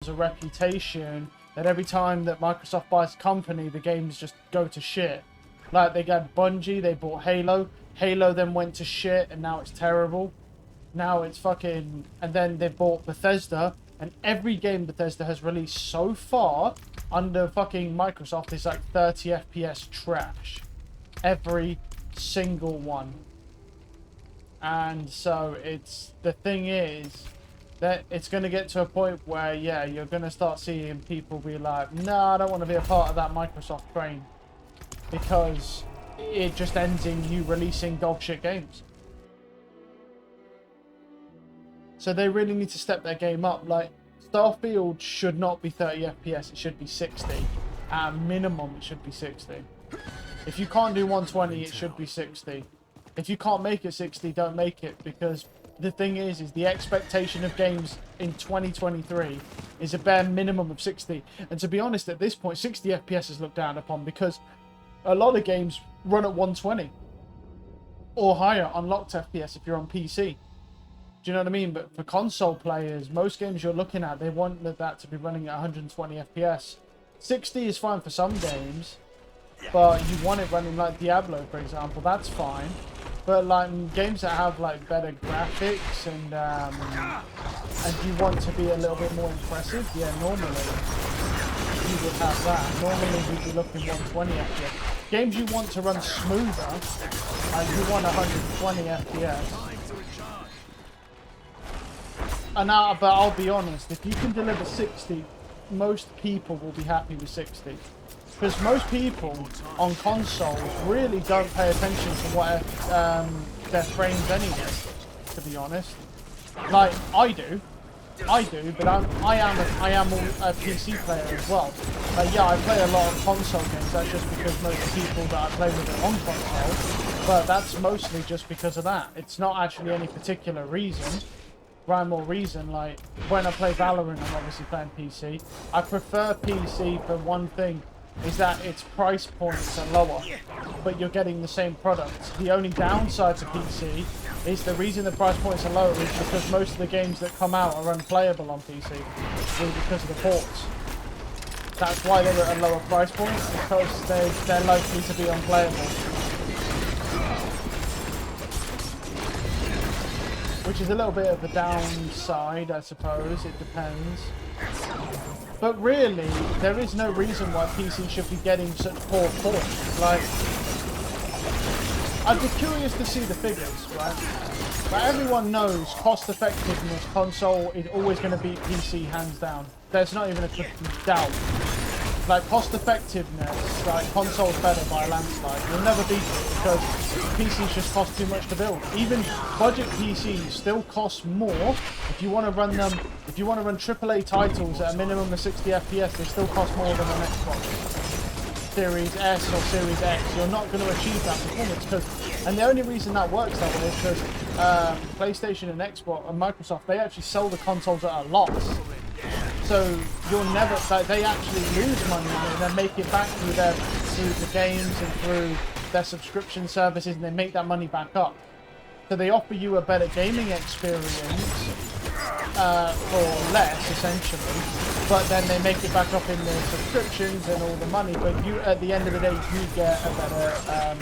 a reputation that every time that Microsoft buys a company, the games just go to shit. Like, they got Bungie, they bought Halo. Halo then went to shit, and now it's terrible. Now it's fucking... And then they bought Bethesda, and every game Bethesda has released so far under fucking Microsoft is like 30 FPS trash. Every single one. And so it's... The thing is that it's going to get to a point where, yeah, you're going to start seeing people be like, nah, I don't want to be a part of that Microsoft train. Because it just ends in you releasing dog shit games. So they really need to step their game up. Like, Starfield should not be 30 FPS, it should be 60. At minimum, it should be 60. If you can't do 120, it should be 60. If you can't make it 60, don't make it, because the thing is the expectation of games in 2023 is a bare minimum of 60. And to be honest, at this point, 60 FPS is looked down upon because a lot of games run at 120 or higher unlocked FPS if you're on PC. Do you know what I mean? But for console players, most games you're looking at, they want that to be running at 120 FPS. 60 is fine for some games, but you want it running like Diablo, for example. That's fine. But like games that have like better graphics and you want to be a little bit more impressive, yeah, normally you would have that. Normally we'd be looking 120 FPS. Games you want to run smoother, you want 120 FPS. But I'll be honest, if you can deliver 60, most people will be happy with 60. Because most people on consoles really don't pay attention to what their frames anyway, to be honest. Like, I do, but I am a PC player as well. Like, yeah, I play a lot of console games, that's just because most of the people that I play with are on console, but that's mostly just because of that. It's not actually any particular reason. Rhyme or reason. Like, when I play Valorant, I'm obviously playing PC. I prefer PC for one thing, is that its price points are lower, but you're getting the same product. The only downside to PC is the reason the price points are lower is because most of the games that come out are unplayable on PC, really because of the ports. That's why they're at a lower price point, because they're likely to be unplayable. Which is a little bit of a downside, I suppose. It depends. But really, there is no reason why PC should be getting such poor points. Like, I'd be curious to see the figures, right? But everyone knows cost effectiveness, console is always going to beat PC hands down. There's not even a doubt. Like, cost effectiveness, like, console's better by a landslide. You'll never beat it because PCs just cost too much to build. Even budget PCs still cost more. If you want to run them, if you want to run AAA titles at a minimum of 60 FPS, they still cost more than an Xbox Series S or Series X. You're not going to achieve that performance and the only reason that works that way is because PlayStation and Xbox and Microsoft, they actually sell the consoles at a loss. So you'll never, like, they actually lose money and then make it back through the games and through their subscription services, and they make that money back up. So they offer you a better gaming experience for less, essentially, but then they make it back up in the subscriptions and all the money. But you, at the end of the day, you get a better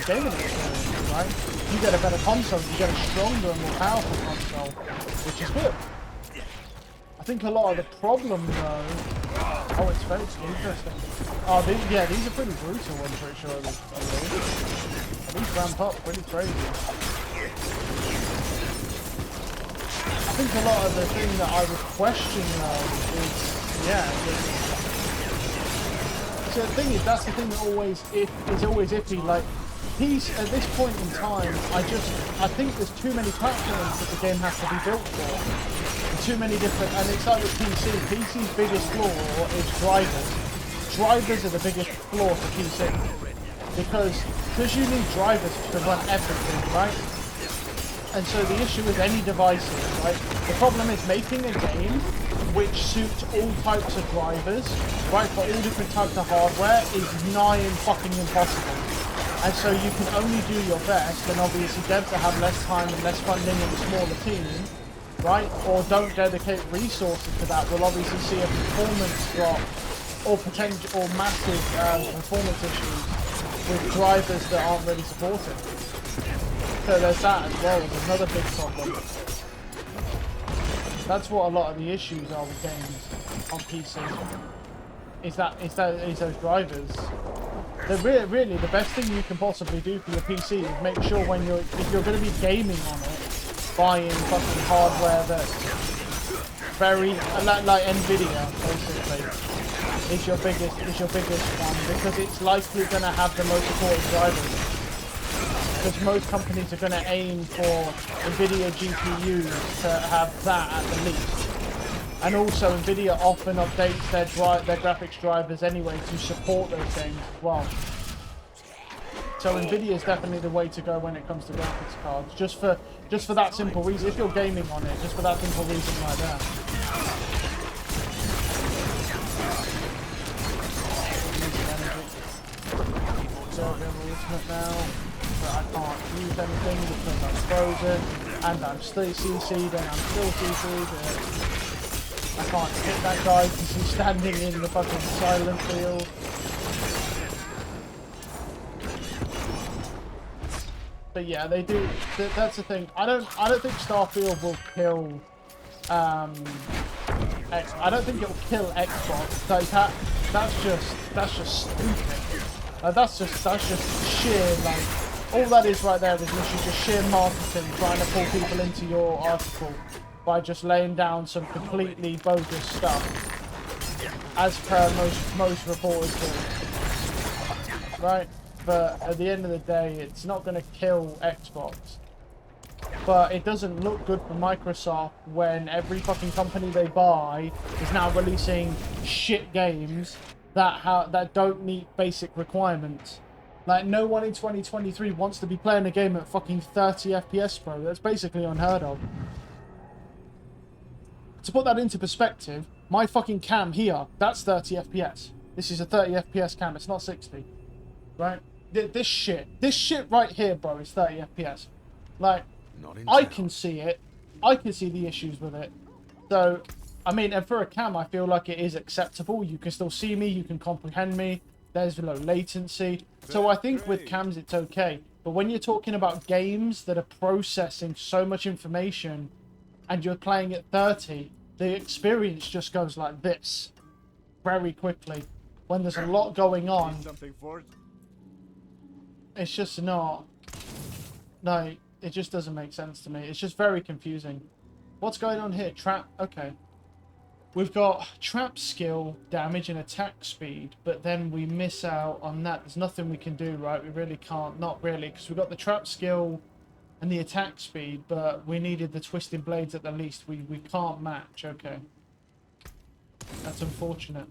gaming experience, right? You get a better console, you get a stronger and more powerful console, which is good. I think a lot of the problem, though... Oh, it's very interesting. Oh, these are pretty brutal, I'm pretty sure. These ramp up pretty crazy. I think a lot of the thing that I would question, though, is... Yeah, so the thing is, that's the thing that is always iffy. Like, at this point in time, I think there's too many platforms that the game has to be built for. Too many different, and it's like with PC. PC's biggest flaw is drivers. Drivers are the biggest flaw for PC. Because you need drivers to run everything, right? And so the issue with any devices, right? The problem is making a game which suits all types of drivers, right, for all different types of hardware is nigh and fucking impossible. And so you can only do your best, and obviously devs that have less time and less funding and a smaller team, right, or don't dedicate resources to that, will obviously see a performance drop or potential or massive performance issues with drivers that aren't really supported. So there's that as well. There's another big problem. That's what a lot of the issues are with games on PC. Is those drivers. Really, the best thing you can possibly do for your PC is make sure if you're going to be gaming on it, buying fucking hardware that's very like Nvidia basically is your biggest one, because it's likely going to have the most supported drivers. Because most companies are going to aim for Nvidia GPUs to have that at the least. And also, Nvidia often updates their graphics drivers anyway to support those things as well. So Nvidia is definitely the way to go when it comes to graphics cards. Just for that simple reason. If you're gaming on it, just for that simple reason right there. So we have ultimate now, but I can't use anything because I'm frozen, and I'm still CC'd, and I'm still CC'd. I can't hit that guy because he's standing in the fucking silent field. But yeah, they do. That's the thing. I don't think Starfield will kill. I don't think it will kill Xbox. Like that. That's just stupid. That's just sheer like. All that is right there is literally just sheer marketing, trying to pull people into your article by just laying down some completely bogus stuff, as per most reporters do. Right? But at the end of the day, it's not going to kill Xbox. But it doesn't look good for Microsoft when every fucking company they buy is now releasing shit games that don't meet basic requirements. Like, no one in 2023 wants to be playing a game at fucking 30 FPS, bro. That's basically unheard of. To put that into perspective, my fucking cam here, that's 30 FPS. This is a 30 FPS cam, it's not 60. Right? This shit right here, bro, is 30 FPS. Like, I can see it. I can see the issues with it. So, I mean, and for a cam, I feel like it is acceptable. You can still see me, you can comprehend me. There's low latency. So I think with cams, it's okay. But when you're talking about games that are processing so much information and you're playing at 30, the experience just goes like this very quickly. When there's a lot going on, it's just not. No, it just doesn't make sense to me. It's just very confusing. What's going on here? Trap. Okay. We've got trap skill, damage, and attack speed, but then we miss out on that. There's nothing we can do, right? We really can't. Not really, because we've got the trap skill and the attack speed, but we needed the twisting blades at the least. We can't match. Okay. That's unfortunate.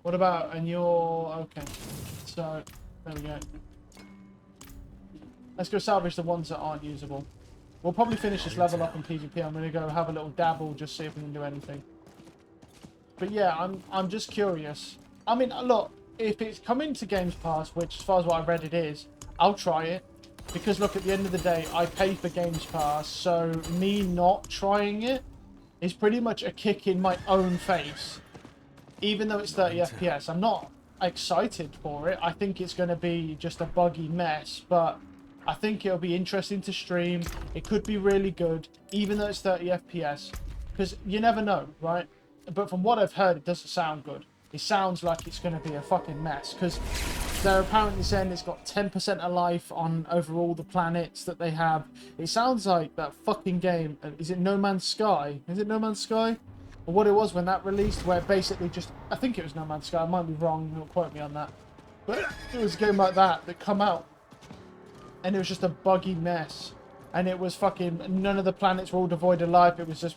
What about, and you're, okay. So, there we go. Let's go salvage the ones that aren't usable. We'll probably finish this level up in PvP. I'm going to go have a little dabble, just see if we can do anything. But yeah, I'm just curious. I mean, look, if it's coming to Games Pass, which as far as what I've read it is, I'll try it. Because look, at the end of the day, I pay for Games Pass, so me not trying it is pretty much a kick in my own face. Even though it's 30 FPS, I'm not excited for it. I think it's going to be just a buggy mess, but I think it'll be interesting to stream. It could be really good, even though it's 30 FPS, because you never know, right? But from what I've heard, it doesn't sound good. It sounds like it's going to be a fucking mess, because they're apparently saying it's got 10% of life on over all the planets that they have. It sounds like that fucking game. Is it No Man's Sky? Is it No Man's Sky? Or what it was when that released, where it basically just... I think it was No Man's Sky. I might be wrong. Don't quote me on that. But it was a game like that come out. And it was just a buggy mess. And it was fucking... None of the planets were all devoid of life. It was just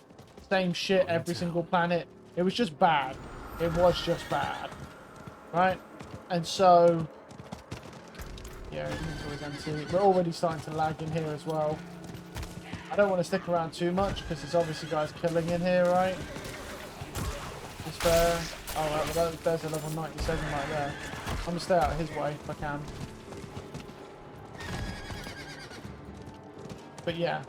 same shit every single planet. It was just bad. It was just bad. Right? And so... Yeah, inventory's empty. We're already starting to lag in here as well. I don't want to stick around too much, because there's obviously guys killing in here, right? Is fair. Alright, well there's a level 97 right there. I'm going to stay out of his way if I can. But yeah.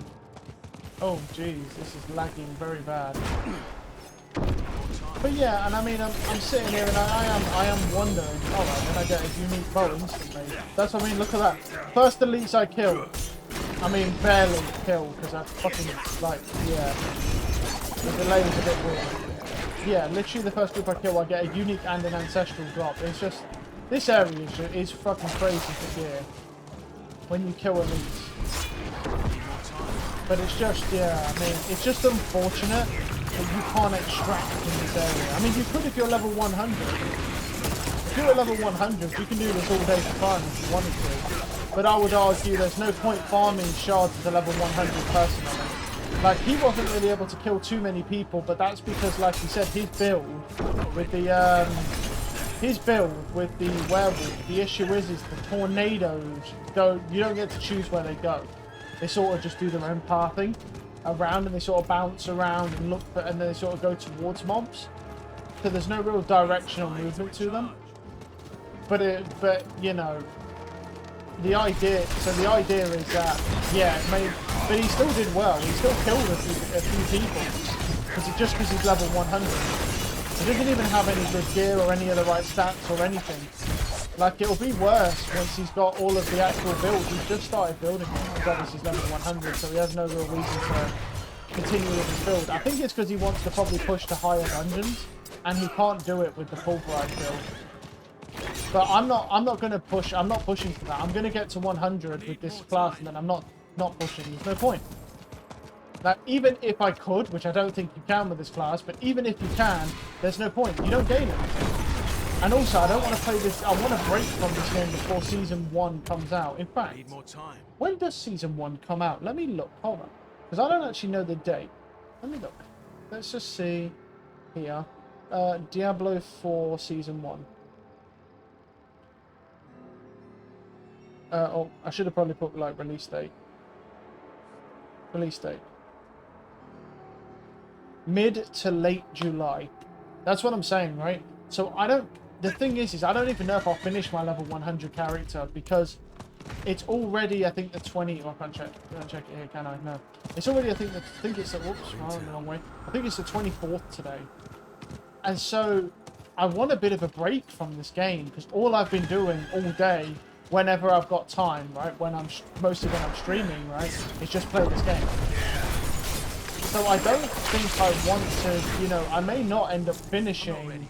Oh, jeez, this is lagging very bad. But yeah, and I mean, I'm sitting here and I am wondering. All right, then I get a unique bow instantly. That's what I mean. Look at that. First elites I kill. I mean, barely kill because I fucking like yeah. The delay was a bit weird. Yeah, literally the first group I kill, I get a unique and an ancestral drop. It's just this area is fucking crazy for gear when you kill elites. But it's just yeah, I mean, it's just unfortunate. You can't extract in this area. I mean, you could if you're level 100. If you're at level 100, you can do this all day for fun if you wanted to. But I would argue there's no point farming shards at a level 100 personally. Like, he wasn't really able to kill too many people, but that's because, like you said, his build with the werewolf, the issue is the tornadoes go, you don't get to choose where they go. They sort of just do their own pathing around, and they sort of bounce around and look for, and they sort of go towards mobs. So there's no real directional movement to them. But you know, the idea is that yeah, but he still did well. He still killed a few people because he's level 100. He doesn't even have any good gear or any of the right stats or anything. Like, it'll be worse once he's got all of the actual builds. He's just started building it. Because obviously he's level 100, so he has no real reason to continue with his build. I think it's because he wants to probably push to higher dungeons, and he can't do it with the pulverized build. But I'm not going to push. I'm not pushing for that. I'm going to get to 100 with this class, and then I'm not pushing. There's no point. Like, even if I could, which I don't think you can with this class, but even if you can, there's no point. You don't gain anything. And also, I don't want to play this. I want to break from this game before Season 1 comes out. In fact, when does Season 1 come out? Let me look. Hold on. Because I don't actually know the date. Let me look. Let's just see here. Diablo 4 Season 1. Oh, I should have probably put, like, release date. Release date. Mid to late July. That's what I'm saying, right? So I don't... The thing is I don't even know if I'll finish my level 100 character because it's already, I think, the 20... Oh, I can't check it here, can I? No. It's already, I think it's the... Whoops, I went the wrong way. I think it's the 24th today. And so I want a bit of a break from this game because all I've been doing all day, whenever I've got time, right? Mostly when I'm streaming, right? Is just play this game. So I don't think I want to, you know, I may not end up finishing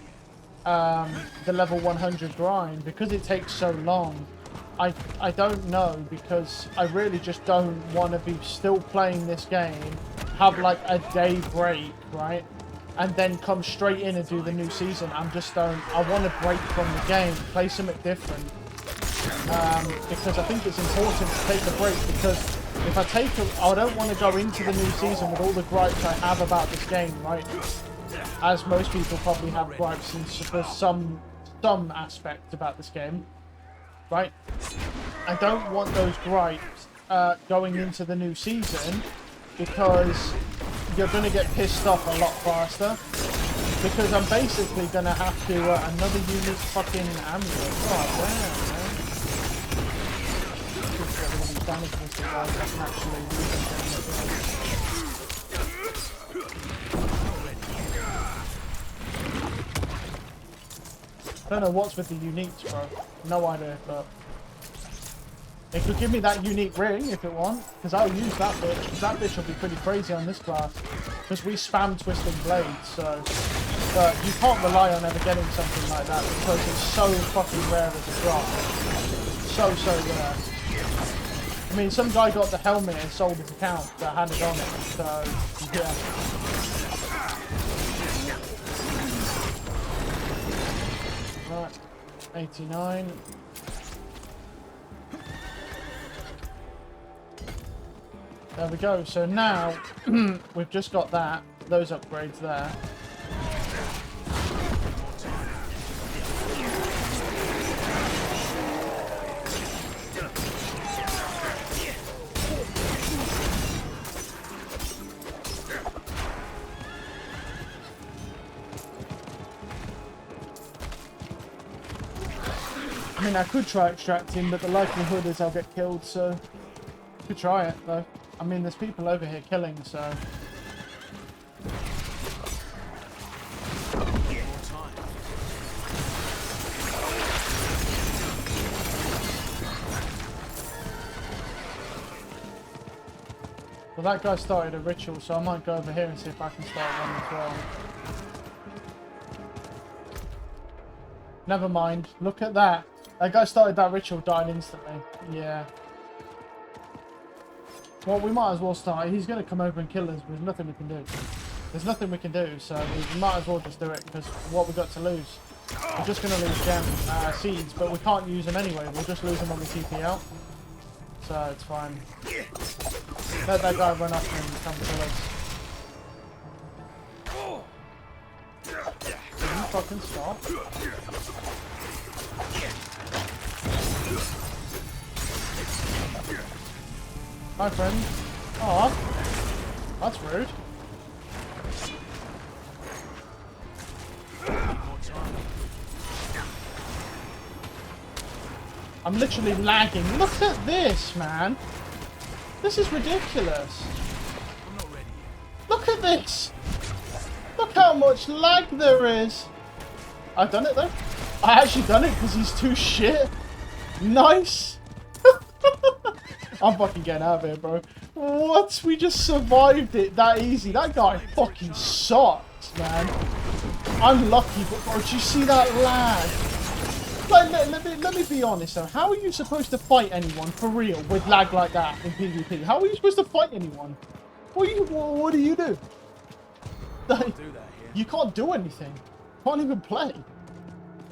the level 100 grind because it takes so long. I don't know, because I really just don't want to be still playing this game, have like a day break, right? And then come straight in and do the new season. I want to break from the game, play something different. Because I think it's important to take a break, because if I don't want to go into the new season with all the gripes I have about this game, right? As most people probably have gripes for some aspect about this game, right? I don't want those gripes going into the new season, because you're going to get pissed off a lot faster. Because I'm basically going to have to another unique fucking amulet. Oh damn, man. I don't know what's with the uniques, bro. No idea, but it could give me that unique ring if it wants, because I'll use that bitch. Because that bitch will be pretty crazy on this class, because we spam twisting blades. So, but you can't rely on ever getting something like that because it's so fucking rare as a drop. So rare. I mean, some guy got the helmet and sold his account that had it on it, so, yeah. Right, 89. There we go, so now, we've just got those upgrades there. I mean, I could try extracting, but the likelihood is I'll get killed, so I could try it, though. I mean, there's people over here killing, so... Well, that guy started a ritual, so I might go over here and see if I can start one as well. Never mind. Look at that. That guy started that ritual, died instantly. Yeah. Well, we might as well start. He's going to come over and kill us. There's nothing we can do. There's nothing we can do, so we might as well just do it, because what we've got to lose. We're just going to lose seeds, but we can't use them anyway. We'll just lose them when we TP out. So it's fine. Let that guy run up and come kill us. Can you fucking stop? Hi, friend. Aw. That's rude. I'm literally lagging. Look at this, man. This is ridiculous. I'm not ready yet. Look at this. Look how much lag there is. I've done it, though. I actually done it because he's too shit. Nice. I'm fucking getting out of here, bro. What? We just survived it that easy. That guy fucking sucks, man. I'm lucky, but bro, do you see that lag? Like, let me be honest though. How are you supposed to fight anyone for real with lag like that in PvP? How are you supposed to fight anyone? What do you do? Like, you can't do anything. Can't even play.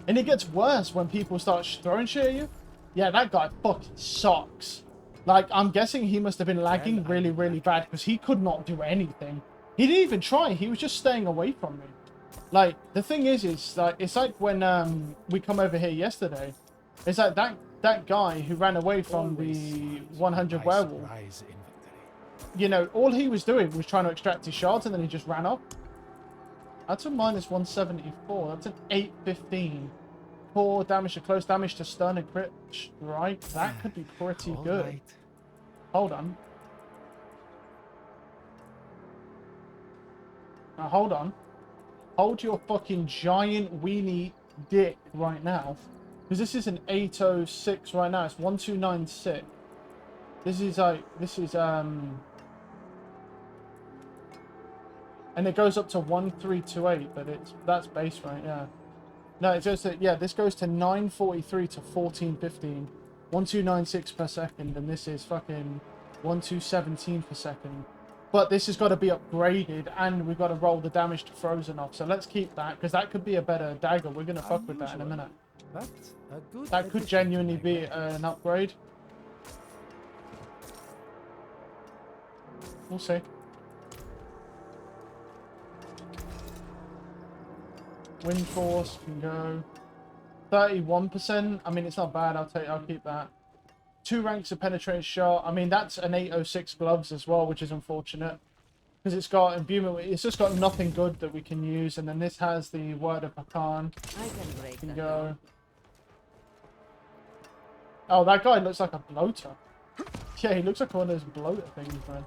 And it gets worse when people start throwing shit at you. Yeah, that guy fucking sucks. Like, I'm guessing he must have been lagging really, really bad because he could not do anything. He didn't even try. He was just staying away from me. Like, the thing is like, it's like when we come over here yesterday. It's like that guy who ran away from the 100 werewolf. You know, all he was doing was trying to extract his shards and then he just ran off. That's a minus 174. That's an 815. 4 damage to close, damage to stun and crit strike. That could be pretty good. Right. Hold on. Now hold on. Hold your fucking giant weenie dick right now. Because this is an 806 right now. It's 1296. This is and it goes up to 1328, but that's base rate, yeah. No, it goes to, yeah, this goes to 943 to 1415. 1296 per second, and this is fucking 1217 per second. But this has got to be upgraded, and we've got to roll the damage to frozen off. So let's keep that, because that could be a better dagger. We're going to fuck with that in a minute. That could genuinely be an upgrade. We'll see. Wind force can go 31%. I mean, it's not bad. I'll keep that. 2 ranks of penetrating shot. I mean, that's an 806 gloves as well, which is unfortunate because it's got imbuement. It's just got nothing good that we can use. And then this has the word of Hakan. Can go. Oh, that guy looks like a bloater. Yeah, he looks like one of those bloater things, man.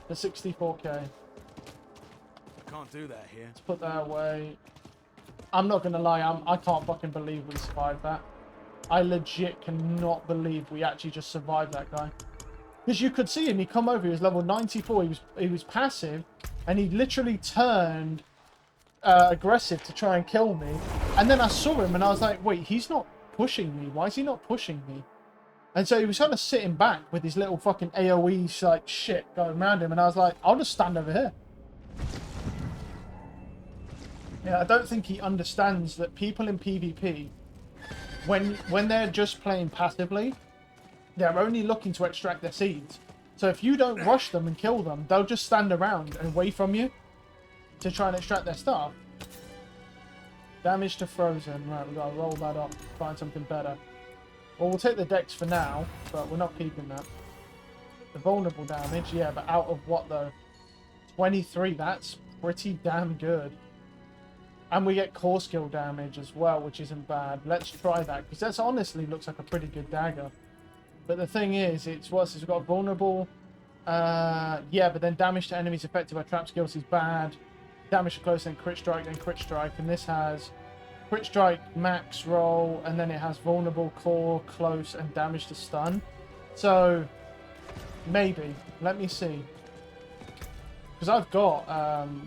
The 64k. I can't do that here. Let's put that away. I'm not gonna lie, I can't fucking believe we survived that. I legit cannot believe we actually just survived that guy. Because you could see him, he come over, he was level 94, he was passive, and he literally turned aggressive to try and kill me. And then I saw him and I was like, wait, he's not pushing me. Why is he not pushing me? And so he was kind of sitting back with his little fucking AoE like shit going around him, and I was like, I'll just stand over here. Yeah, I don't think he understands that people in PvP, when they're just playing passively, they're only looking to extract their seeds. So if you don't rush them and kill them, they'll just stand around and wait from you to try and extract their stuff. Damage to frozen. Right, we've got to roll that up, find something better. Well, we'll take the dex for now, but we're not keeping that. The vulnerable damage, yeah, but out of what though? 23, that's pretty damn good. And we get core skill damage as well, which isn't bad. Let's try that, because that honestly looks like a pretty good dagger. But the thing is, it's what's it's got vulnerable, Yeah, but then damage to enemies affected by trap skills is bad. Damage to close, then crit strike, then crit strike. And this has crit strike, max roll, and then it has vulnerable, core, close, and damage to stun. So, maybe. Let me see. Because I've got,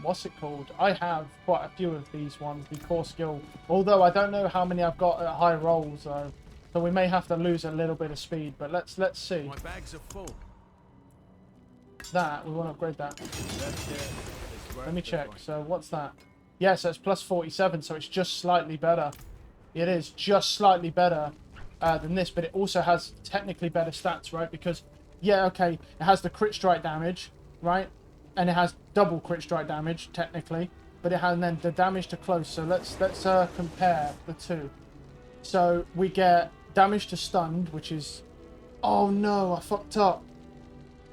what's it called? I have quite a few of these ones, the core skill. Although I don't know how many I've got at high rolls, though. So we may have to lose a little bit of speed, but let's see. My bags are full. That, we want to upgrade that. That's it. It's worth Let me the check. fight. So what's that? Yeah, so it's plus 47, so it's just slightly better. It is just slightly better than this, but it also has technically better stats, right? Because, yeah, okay, it has the crit strike damage, right? And it has double crit strike damage, technically. But it has then the damage to close. So let's compare the two. So we get damage to stunned, which is... Oh no, I fucked up.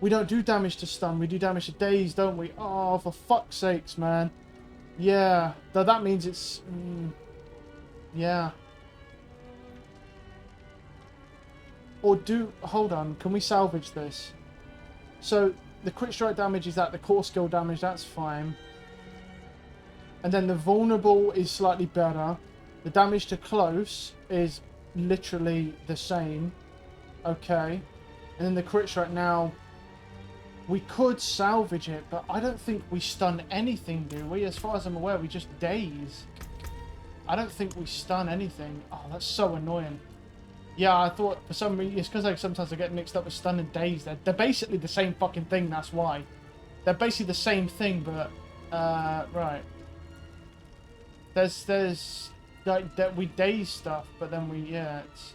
We don't do damage to stun, we do damage to daze, don't we? Oh, for fuck's sakes, man. Yeah, though that means it's... yeah. Or do... Hold on, can we salvage this? So, the crit strike damage is that, the core skill damage, that's fine. And then the vulnerable is slightly better. The damage to close is literally the same. Okay. And then the crit strike now... We could salvage it, but I don't think we stun anything, do we? As far as I'm aware, we just daze. I don't think we stun anything. Oh, that's so annoying. Yeah, I thought for some reason... It's because sometimes I get mixed up with stun and daze. They're basically the same fucking thing, that's why. They're basically the same thing, but... right. There's... Like, that we daze stuff, but then we... Yeah, it's...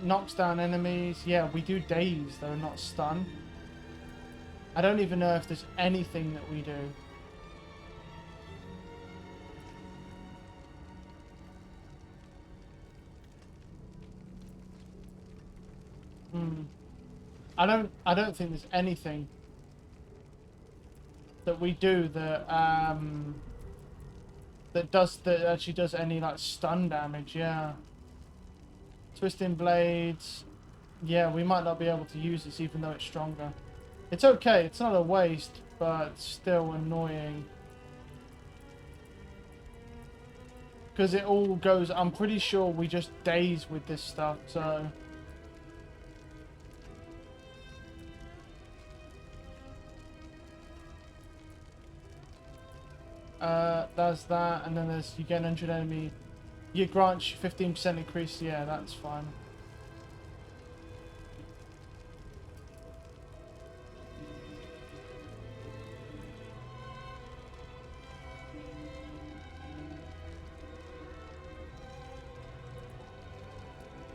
Knocks down enemies. Yeah, we do daze, though, not stun. I don't even know if there's anything that we do. I don't think there's anything that we do that that actually does any like stun damage. Yeah. Twisting blades. Yeah, we might not be able to use this even though it's stronger. It's okay, it's not a waste, but still annoying. Because it all goes... I'm pretty sure we just daze with this stuff, so... There's that, and then there's... You get an 100 enemy... You grant 15% increase, yeah, that's fine.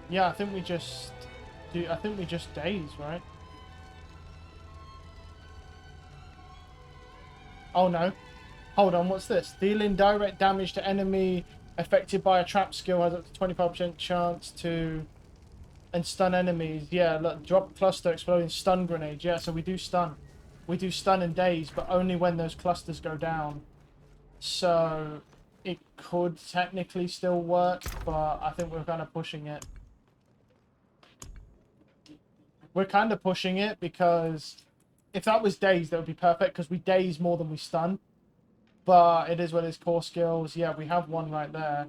Yeah, I think we just do. I think we just daze, right? Oh no! Hold on, what's this? Dealing direct damage to enemy affected by a trap skill has up to 25% chance to and stun enemies. Yeah, look, drop cluster exploding stun grenade. Yeah, so we do stun. We do stun and daze, but only when those clusters go down. So it could technically still work, but I think we're kind of pushing it. We're kind of pushing it because if that was daze, that would be perfect because we daze more than we stun. But it is what it is. Core skills. Yeah, we have one right there.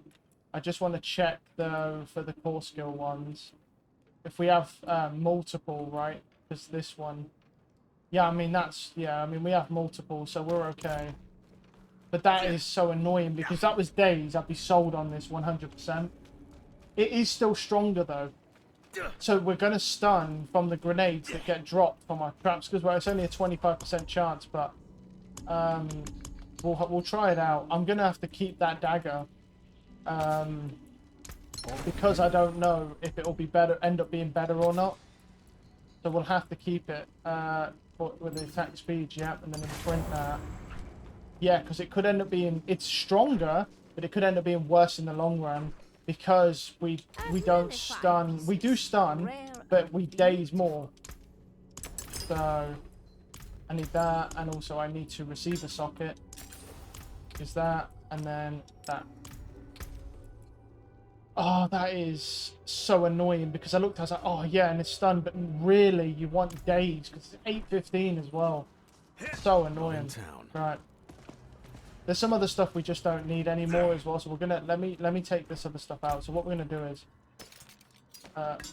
I just want to check though for the core skill ones. If we have multiple, right? Because this one. Yeah, I mean that's... Yeah, I mean we have multiple, so we're okay. But that is so annoying because that was daze. I'd be sold on this 100%. It is still stronger though. So we're going to stun from the grenades that get dropped from our traps because it's only a 25% chance, but we'll try it out. I'm going to have to keep that dagger because I don't know if it will be better, end up being better or not. So we'll have to keep it with the attack speed, yeah, and then imprint that. Yeah, because it could end up being... It's stronger, but it could end up being worse in the long run. Because we don't stun. We do stun, but we daze more. So I need that, and also I need to receive a socket. Is that, and then that. Oh, that is so annoying because I looked, I was like, oh yeah, and it's stunned, but really you want days because it's 8:15 as well. So annoying. town. Right. There's some other stuff we just don't need anymore as well, so we're gonna let me take this other stuff out. So what we're gonna do is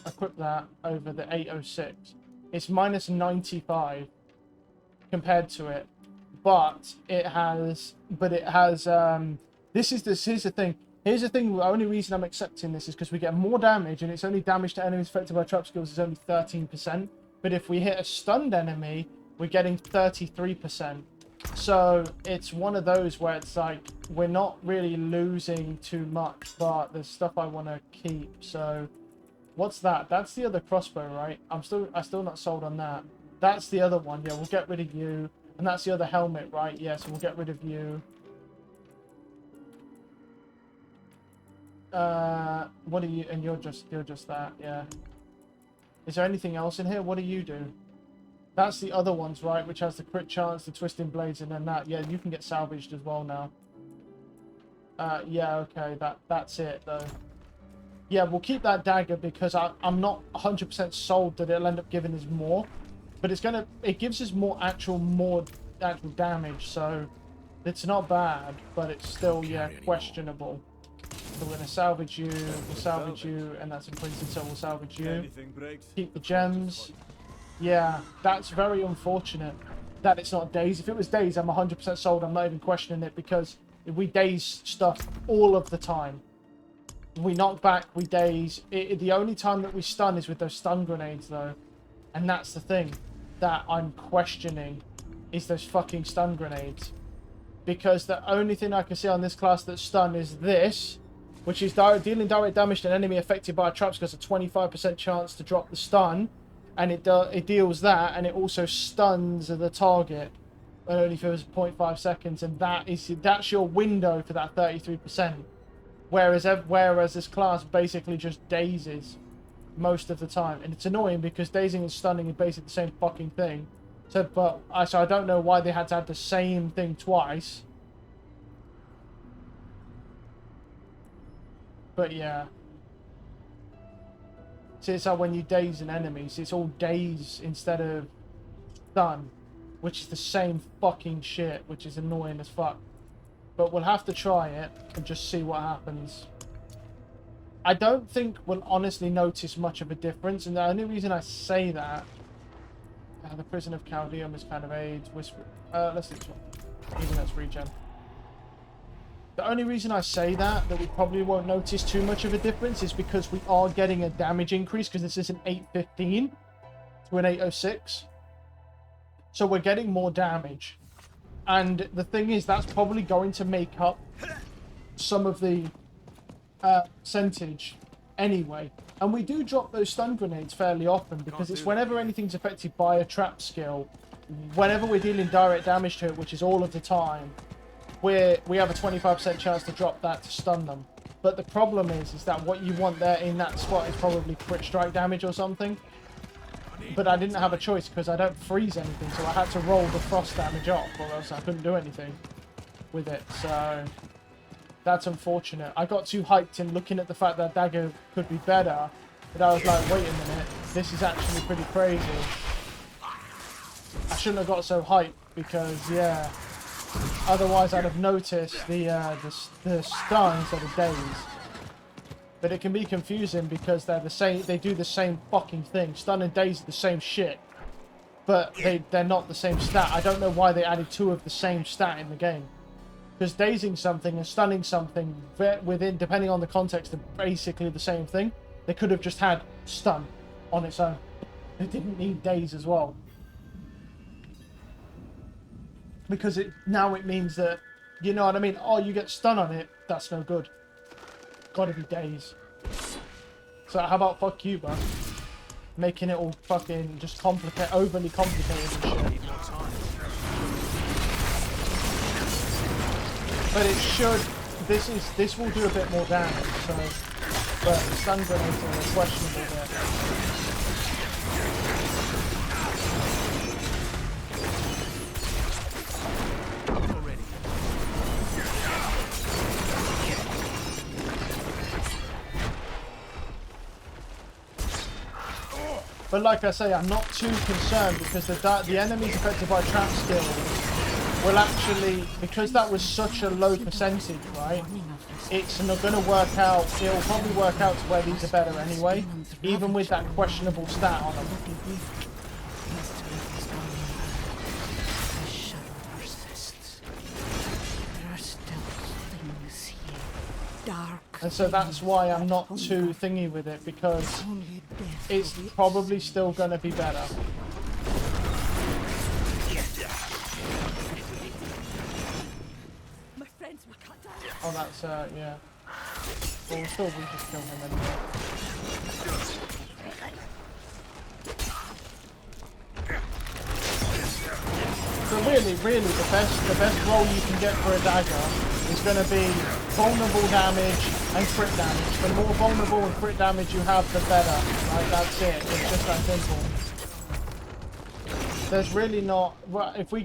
equip that over the 806. It's minus 95 compared to it, but it has here's the thing. Here's the thing, the only reason I'm accepting this is because we get more damage, and it's only damage to enemies affected by trap skills is only 13%. But if we hit a stunned enemy, we're getting 33%. So it's one of those where it's like, we're not really losing too much, but there's stuff I want to keep. So what's that? That's the other crossbow, right? I'm still not sold on that. That's the other one. Yeah, we'll get rid of you. And that's the other helmet, right? Yeah, so we'll get rid of you. What are you? And you're just that, yeah. Is there anything else in here? What do you do? That's the other ones, right? Which has the crit chance, the twisting blades, and then that. Yeah, you can get salvaged as well now. Yeah, okay, that's it though. Yeah, we'll keep that dagger because I'm not 100% sold that it'll end up giving us more, but it gives us more actual damage, so it's not bad, but it's still questionable. So we're gonna salvage you, we'll salvage you, and that's increasing, so we'll salvage you. Keep the gems. Yeah, that's very unfortunate that it's not days. If it was days, I'm 100% sold. I'm not even questioning it because we daze stuff all of the time. We knock back, we daze. The only time that we stun is with those stun grenades, though. And that's the thing that I'm questioning, is those fucking stun grenades. Because the only thing I can see on this class that's stun is this, which is dealing direct damage to an enemy affected by a trap because a 25% chance to drop the stun. And it deals that, and it also stuns the target. But only for 0.5 seconds, and that's your window for that 33%. Whereas this class basically just dazes most of the time, and it's annoying because dazing and stunning are basically the same fucking thing. So I don't know why they had to add the same thing twice. But yeah. See, it's like when you daze an enemy, it's all daze instead of stun, which is the same fucking shit, which is annoying as fuck. But we'll have to try it and just see what happens. I don't think we'll honestly notice much of a difference, and the only reason I say that, the Prison of Chaldeum is kind of AIDS. Whisper. Let's do this one. Even that's regen. The only reason I say that we probably won't notice too much of a difference is because we are getting a damage increase, because this is an 815 to an 806. So we're getting more damage. And the thing is, that's probably going to make up some of the percentage anyway. And we do drop those stun grenades fairly often, because it's whenever anything's affected by a trap skill, whenever we're dealing direct damage to it, which is all of the time, we have a 25% chance to drop that to stun them. But the problem is that what you want there in that spot is probably crit strike damage or something. But I didn't have a choice because I don't freeze anything, so I had to roll the frost damage off, or else I couldn't do anything with it. So that's unfortunate. I got too hyped in looking at the fact that dagger could be better, but I was like, wait a minute, this is actually pretty crazy. I shouldn't have got so hyped because, yeah, otherwise I'd have noticed the stun instead of daze. But it can be confusing because they're the same. They do the same fucking thing. Stun and daze are the same shit, but they're not the same stat. I don't know why they added two of the same stat in the game. Because dazing something and stunning something within, depending on the context, are basically the same thing. They could have just had stun on its own. They didn't need daze as well. Because now it means that, you know what I mean? Oh, you get stun on it. That's no good. Gotta be days. So how about fuck you, bro? Making it all fucking just overly complicated and shit. But it should. This will do a bit more damage. So, but stun grenades are questionable there. But like I say, I'm not too concerned because the enemies affected by trap skills will actually, because that was such a low percentage, right? It's not going to work out. It'll probably work out to where these are better anyway, even with that questionable stat on them. And so that's why I'm not too thingy with it, because it's probably still going to be better. Oh, that's, yeah. Well, we just kill him anyway. So really, the best roll you can get for a dagger is going to be vulnerable damage and crit damage. The more vulnerable and crit damage you have, the better. Like, that's it. It's just that simple. There's really not. Well, if we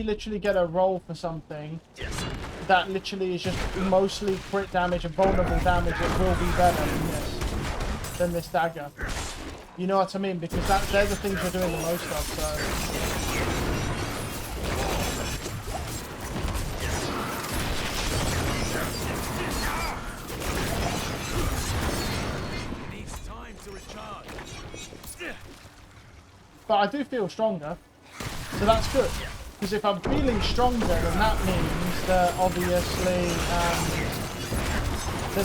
literally get a roll for something that literally is just mostly crit damage and vulnerable damage, it will be better than this dagger. You know what I mean? Because they're the things you're doing the most of. So. But I do feel stronger, so that's good. Because if I'm feeling stronger, then that means that obviously the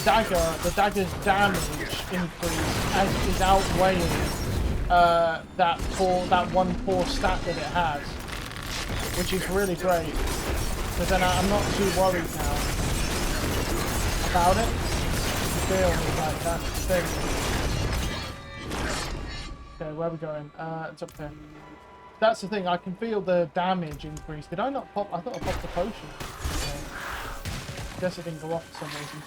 dagger's damage increase is outweighing that one poor stat that it has, which is really great. Because then I'm not too worried now about it. I feel like that's the thing. Okay, where are we going? It's up there. That's the thing, I can feel the damage increase. Did I not pop? I thought I popped the potion. I guess it didn't go off for some reason.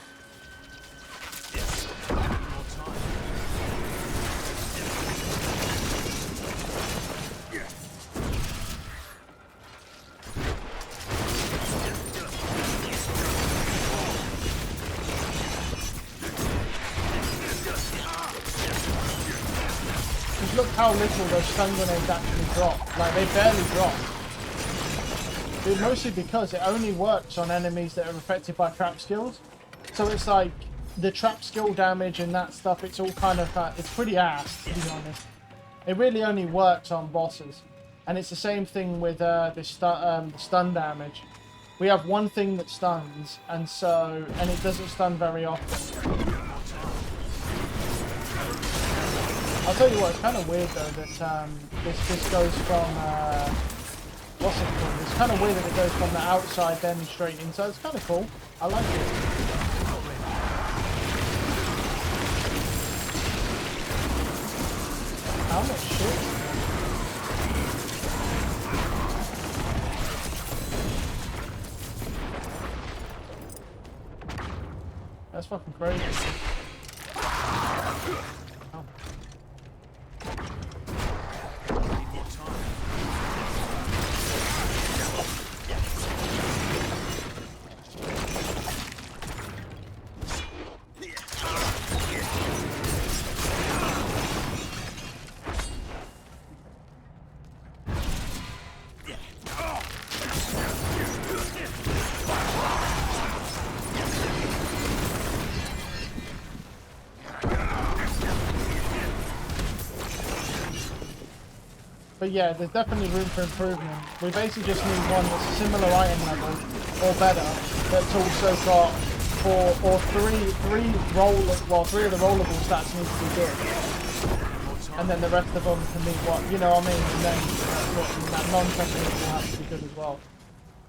Look how little those stun grenades actually drop. Like, they barely drop. But mostly because it only works on enemies that are affected by trap skills. So it's like, the trap skill damage and that stuff, it's all kind of, it's pretty ass, to be honest. It really only works on bosses. And it's the same thing with the stun damage. We have one thing that stuns, and it doesn't stun very often. I'll tell you what, it's kind of weird though that this goes from, what's it called? It's kind of weird that it goes from the outside then straight inside. It's kind of cool. I like it. How much shit? That's fucking crazy. Oh. But yeah, there's definitely room for improvement. We basically just need one that's a similar item level, or better, that's also got three of the rollable stats need to be good. And then the rest of them can be what, you know what I mean? And then that non-technical will have to be good as well.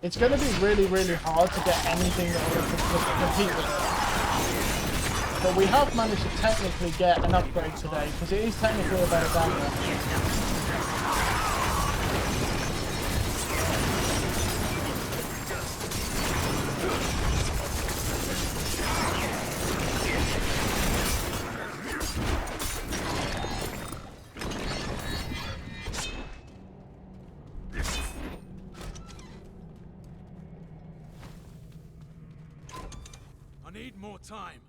It's going to be really, really hard to get anything that will compete with it. But we have managed to technically get an upgrade today, because it is technically a better dagger. Need more time.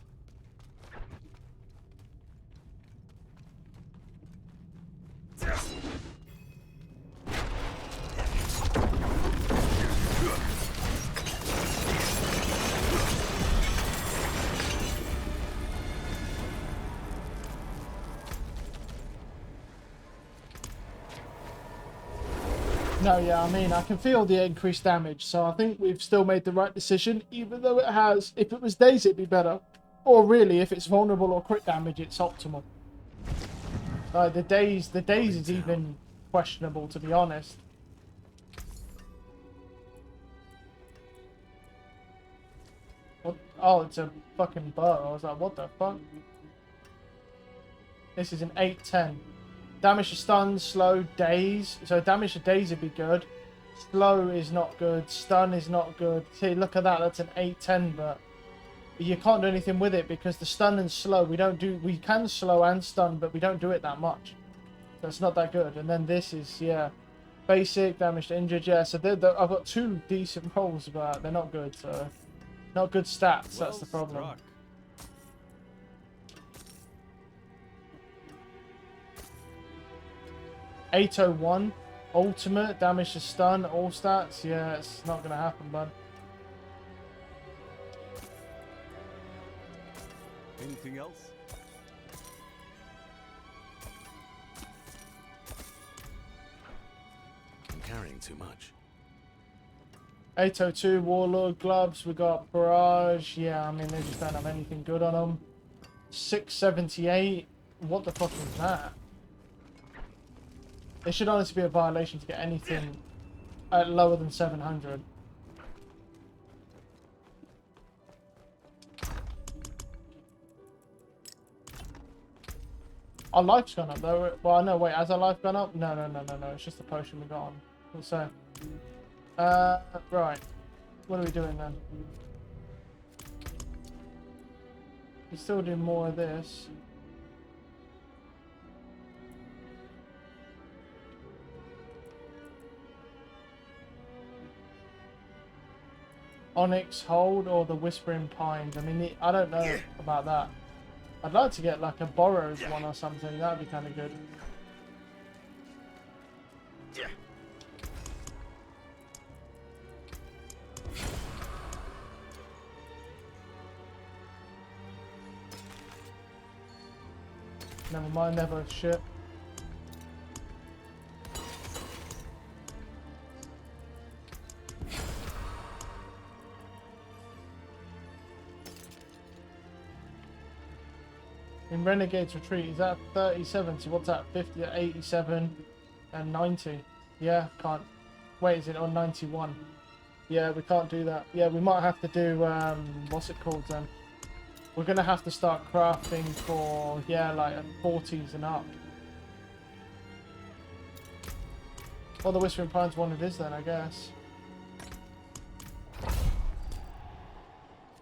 No, yeah, I mean, I can feel the increased damage, so I think we've still made the right decision, even though it has, if it was daze, it'd be better. Or really, if it's vulnerable or crit damage, it's optimal. Like, the daze is even questionable, to be honest. What? Oh, it's a fucking bow. I was like, what the fuck? This is an 8-10. Damage to stun, slow, daze. So damage to daze would be good. Slow is not good. Stun is not good. See, look at that. That's an 8-10, but you can't do anything with it because the stun and slow, we can slow and stun, but we don't do it that much. So it's not that good. And then this is, yeah, basic, damage to injured. Yeah, so I've got 2 decent rolls, but they're not good. So not good stats. That's the problem. Struck. 801 ultimate damage to stun, all stats. Yeah, it's not gonna happen, bud. Anything else? I'm carrying too much. 802 warlord gloves. We got barrage. Yeah, I mean they just don't have anything good on them. 678. What the fuck is that? It should honestly be a violation to get anything at lower than 700. Our life's gone up though. Well, no, wait, has our life gone up? No. It's just the potion we got on. So, right. What are we doing then? We still do more of this. Onyx Hold or the Whispering Pines. I mean, I don't know about that. I'd like to get like a borrowed one or something. That'd be kind of good. Never mind, never shit. In Renegade's Retreat, is that 30, 70? What's that? 50, 87, and 90? Yeah, can't. Wait, is it on 91? Yeah, we can't do that. Yeah, we might have to do, what's it called then? We're going to have to start crafting for, yeah, like 40s and up. Well, the Whispering Pines one it is then, I guess.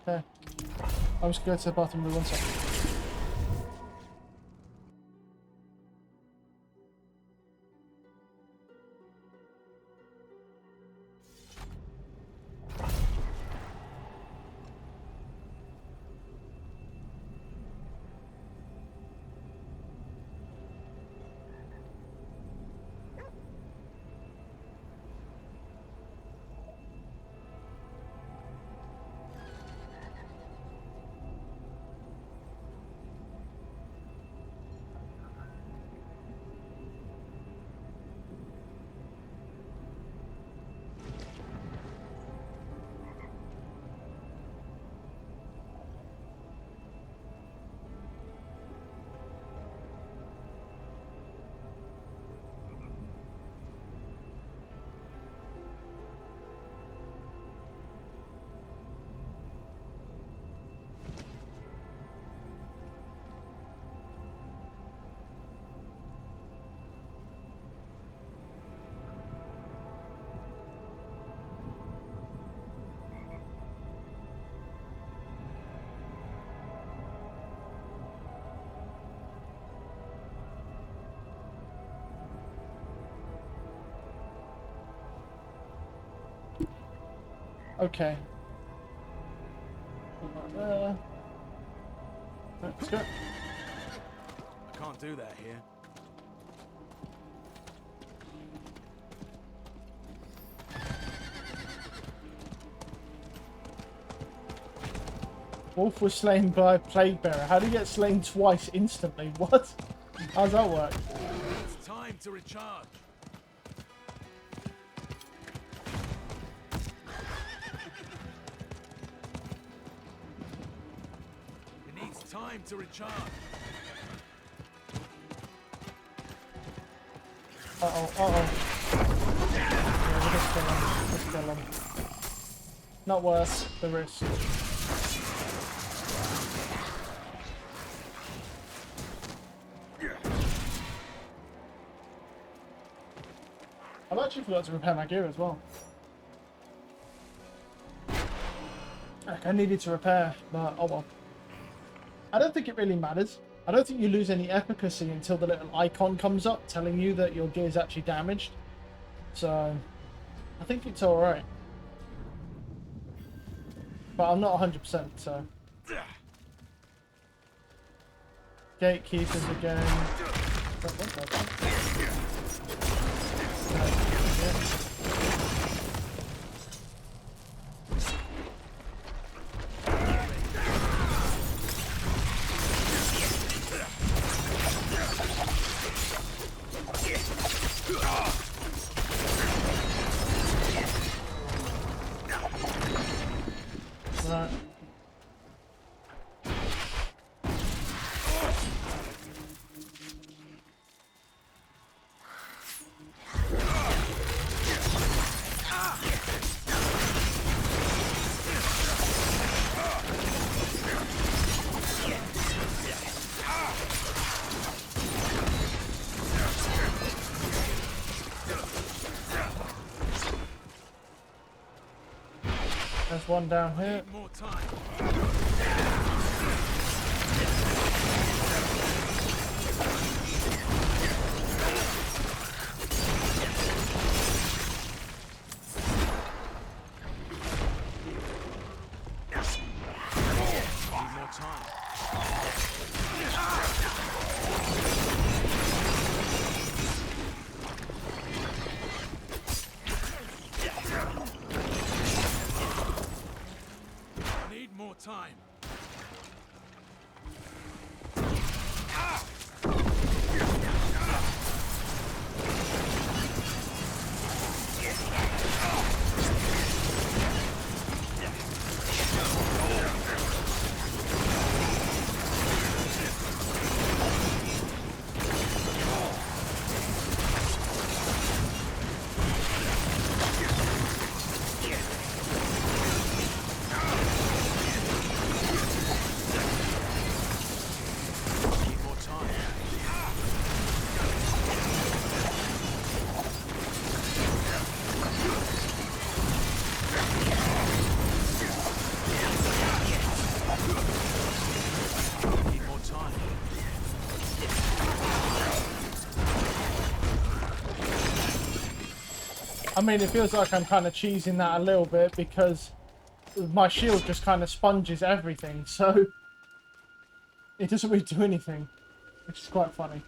Okay. I'm just going to the bathroom for 1 second. Okay. Let's go. I can't do that here. Wolf was slain by Plague Bearer. How do you get slain twice instantly? What? How does that work? It's time to recharge. time to recharge. Yeah, we'll just kill him. Just kill him. Not worth the risk. I've actually forgot to repair my gear as well. Like, I needed to repair, but oh well. I don't think it really matters. I don't think you lose any efficacy until the little icon comes up telling you that your gear is actually damaged. So, I think it's alright. But I'm not 100%, so. Gatekeepers again. Right. There's one down here. More time. Time. I mean, it feels like I'm kind of cheesing that a little bit because my shield just kind of sponges everything, so it doesn't really do anything, which is quite funny.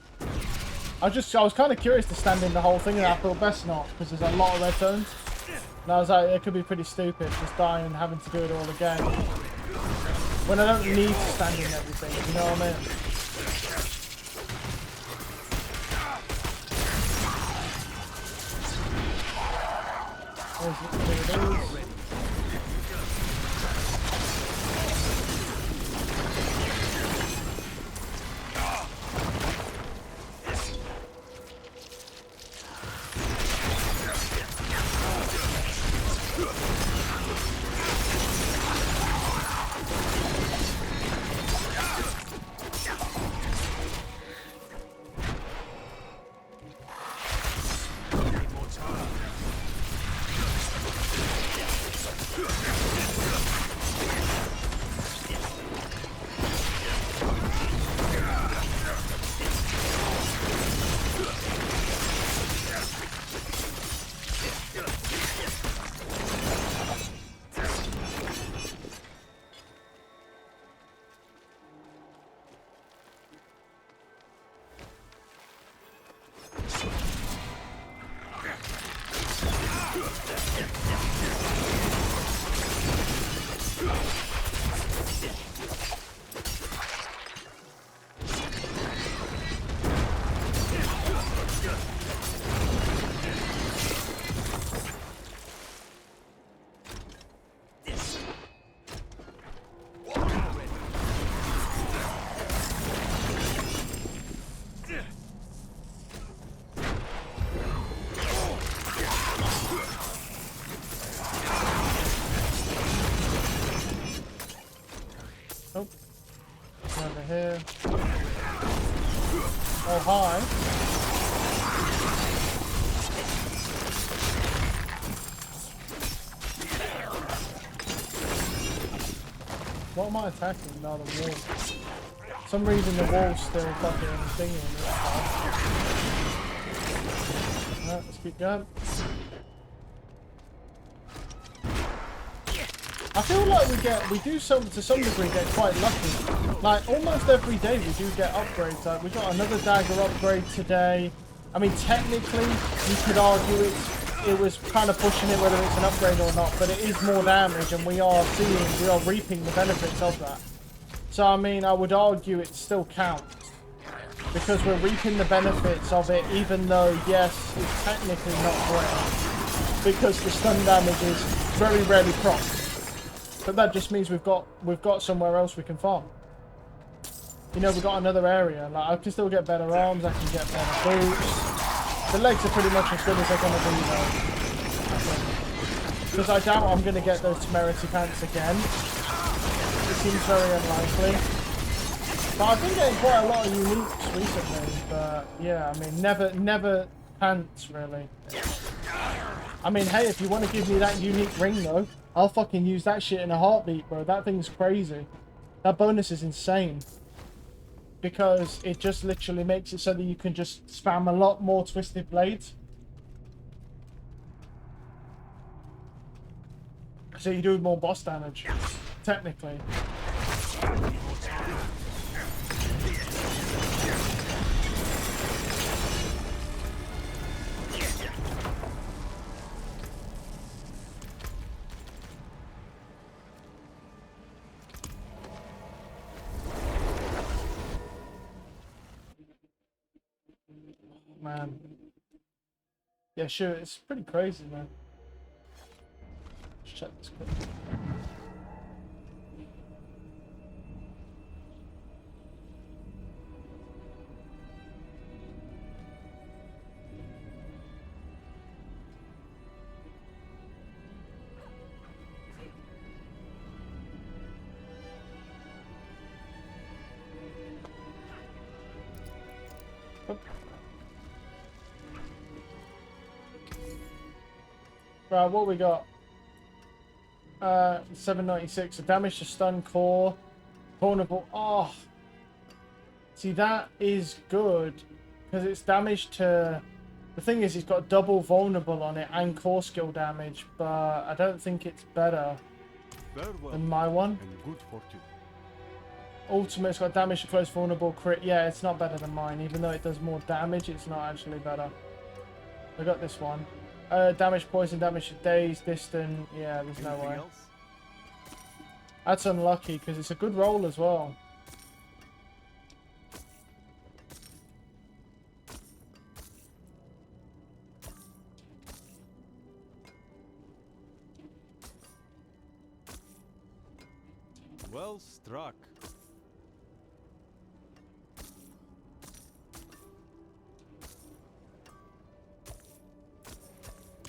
I was kind of curious to stand in the whole thing, and I thought best not, because there's a lot of red zones. And I was like, it could be pretty stupid, just dying and having to do it all again. When I don't need to stand in everything, you know what I mean? There it is. Oh, over here. Oh, hi. What am I attacking? No, the wall. For some reason the wall's still fucking thingy on this side. Alright, let's keep going. I feel like we do to some degree get quite lucky. Like almost every day we do get upgrades. Like we got another dagger upgrade today. I mean technically you could argue it was kind of pushing it whether it's an upgrade or not, but it is more damage and we are reaping the benefits of that. So I mean I would argue it still counts. Because we're reaping the benefits of it even though yes, it's technically not great. Because the stun damage is very rarely procced. But that just means we've got somewhere else we can farm. You know, we've got another area. Like I can still get better arms, I can get better boots. The legs are pretty much as good as they're gonna be though. Because I doubt I'm gonna get those temerity pants again. It seems very unlikely. But I've been getting quite a lot of uniques recently, but yeah, I mean never pants really. I mean hey, if you want to give me that unique ring though, I'll fucking use that shit in a heartbeat, bro. That thing's crazy. That bonus is insane. Because it just literally makes it so that you can just spam a lot more twisted blades. So you do more boss damage, technically. Man. Yeah, sure, it's pretty crazy, man. Let's check this quick. Right, what we got? 796. So damage to stun core. Vulnerable. Oh. See, that is good. Because it's damage to... The thing is, it's got double vulnerable on it and core skill damage. But I don't think it's better than my one. Ultimate's got damage to close vulnerable crit. Yeah, it's not better than mine. Even though it does more damage, it's not actually better. I got this one. Damage poison, damage to daze, distant. Yeah, there's no way. That's unlucky because it's a good roll as well. Well struck.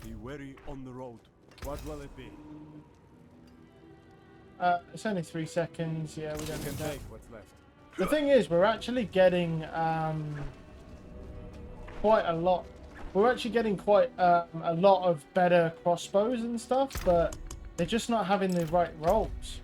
Be wary on the road. What will it be? It's only 3 seconds. Yeah, we don't get that. Take what's left. The thing is, we're actually getting quite a lot. We're actually getting quite a lot of better crossbows and stuff, but they're just not having the right rolls.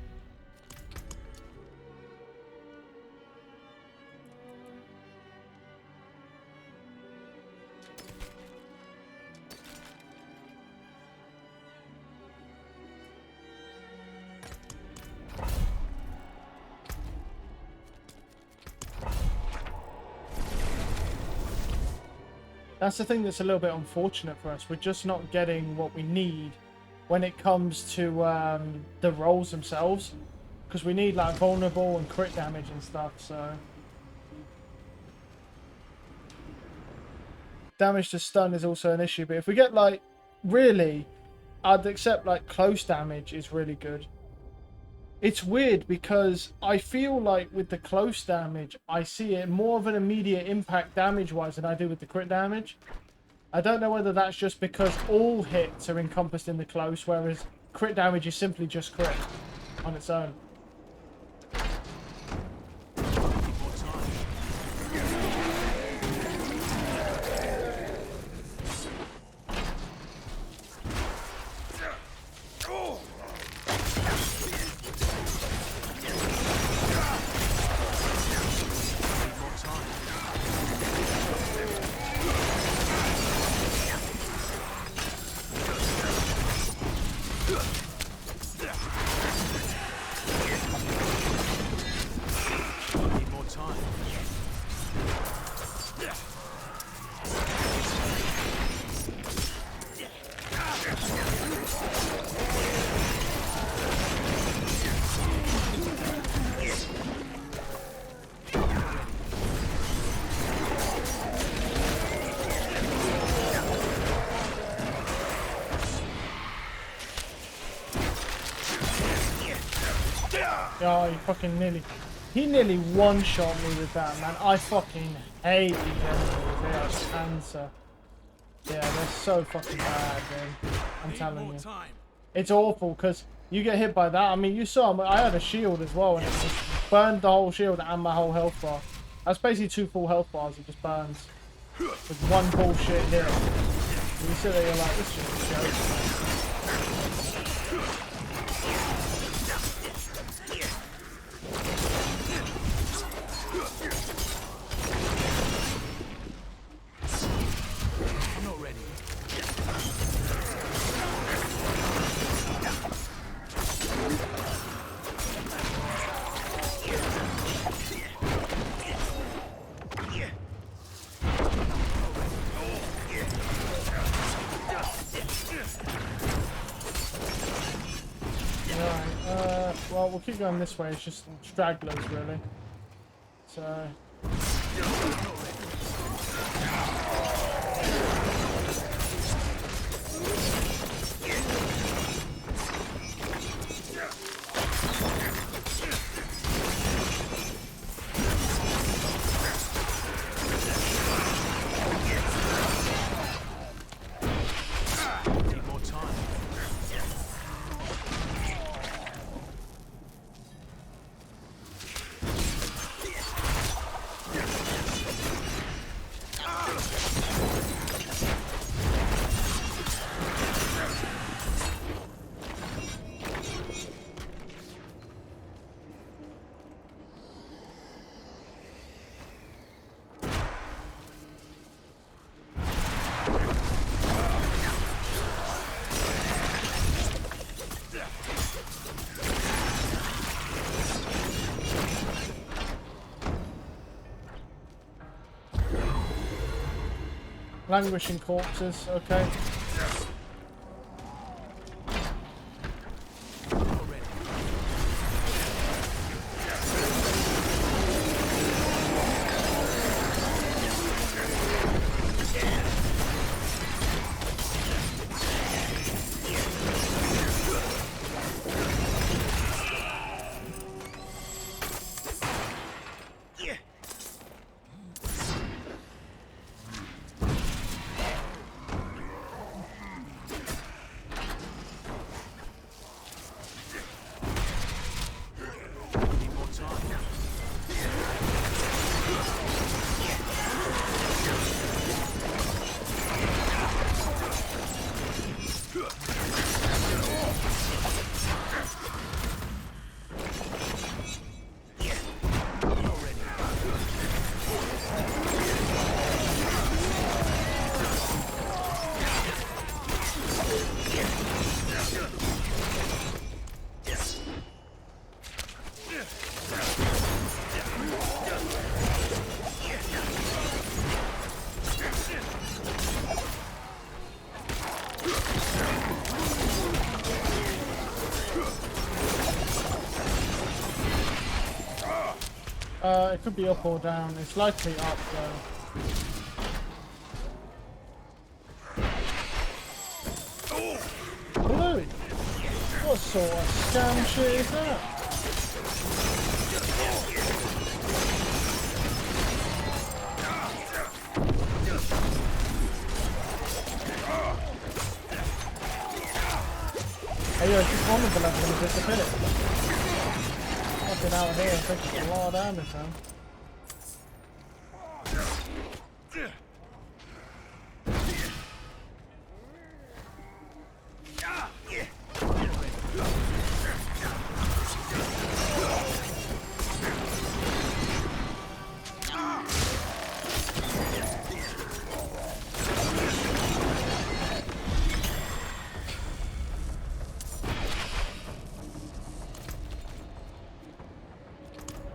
That's the thing that's a little bit unfortunate for us. We're just not getting what we need when it comes to the rolls themselves. Because we need like vulnerable and crit damage and stuff, so... Damage to stun is also an issue, but if we get like... Really, I'd accept like close damage is really good. It's weird because I feel like with the close damage, I see it more of an immediate impact damage-wise than I do with the crit damage. I don't know whether that's just because all hits are encompassed in the close, whereas crit damage is simply just crit on its own. Oh, he nearly one-shot me with that, man. I fucking hate these enemies. They are cancer. Yeah, they're so fucking bad, man. I'm telling you. It's awful, because you get hit by that. I mean, you saw I had a shield as well, and it just burned the whole shield and my whole health bar. That's basically 2 full health bars. It just burns with one bullshit hit. And you sit there, you're like, this is just a joke, man. Well, we'll keep going this way. It's just stragglers, really. So... Languishing corpses, okay. It could be up or down. It's likely up though. Blue! What sort of scam shit is that? Hey yo, just one of the levels and disappeared. Fucking out here, taking a lot of damage, man.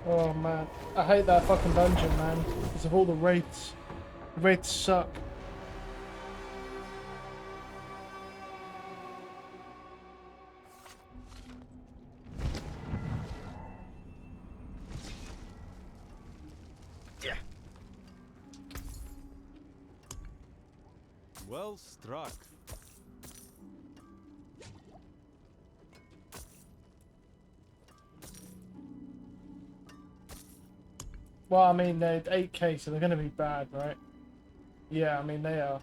Oh man, I hate that fucking dungeon, man, because of all the wraiths. The wraiths suck. Well struck. Well, I mean, they're 8K, so they're going to be bad, right? Yeah, I mean, they are.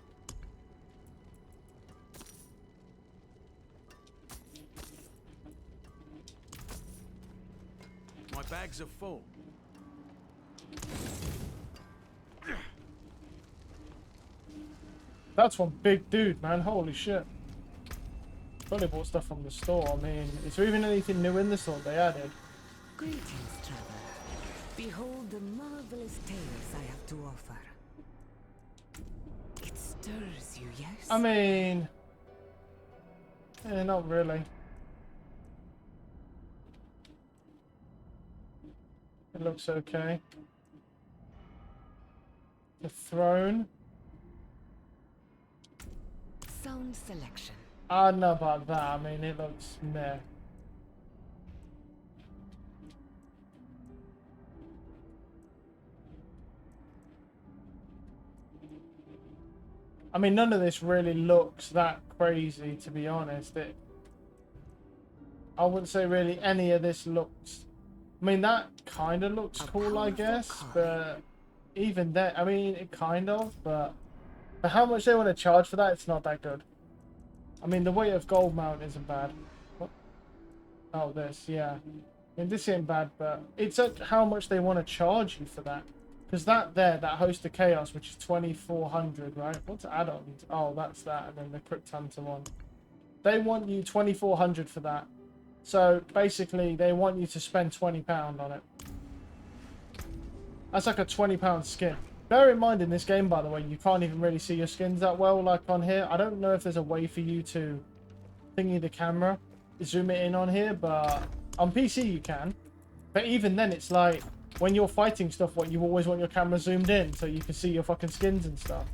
My bags are full. That's one big dude, man. Holy shit. Probably bought stuff from the store. I mean, is there even anything new in the store they added? Greetings, traveler. Behold the marvelous tales I have to offer. It stirs you, yes? I mean... not really. It looks okay. The throne. Sound selection. I don't know about that. I mean, it looks meh. I mean, none of this really looks that crazy, to be honest. I wouldn't say really any of this looks... I mean, that kind of looks cool, I guess, but even that, I mean, it kind of, but for how much they want to charge for that, it's not that good. I mean, the weight of gold mount isn't bad. What? Oh, this, yeah. I mean, this ain't bad, but it's at how much they want to charge you for that. Because that Host of Chaos, which is 2,400, right? What's add-ons? Oh, that's that, and then the Crypt Hunter one. They want you 2,400 for that. So, basically, they want you to spend £20 on it. That's like a £20 skin. Bear in mind, in this game, by the way, you can't even really see your skins that well, like on here. I don't know if there's a way for you to thingy the camera, zoom it in on here, but on PC you can. But even then, it's like, when you're fighting stuff, you always want your camera zoomed in so you can see your fucking skins and stuff.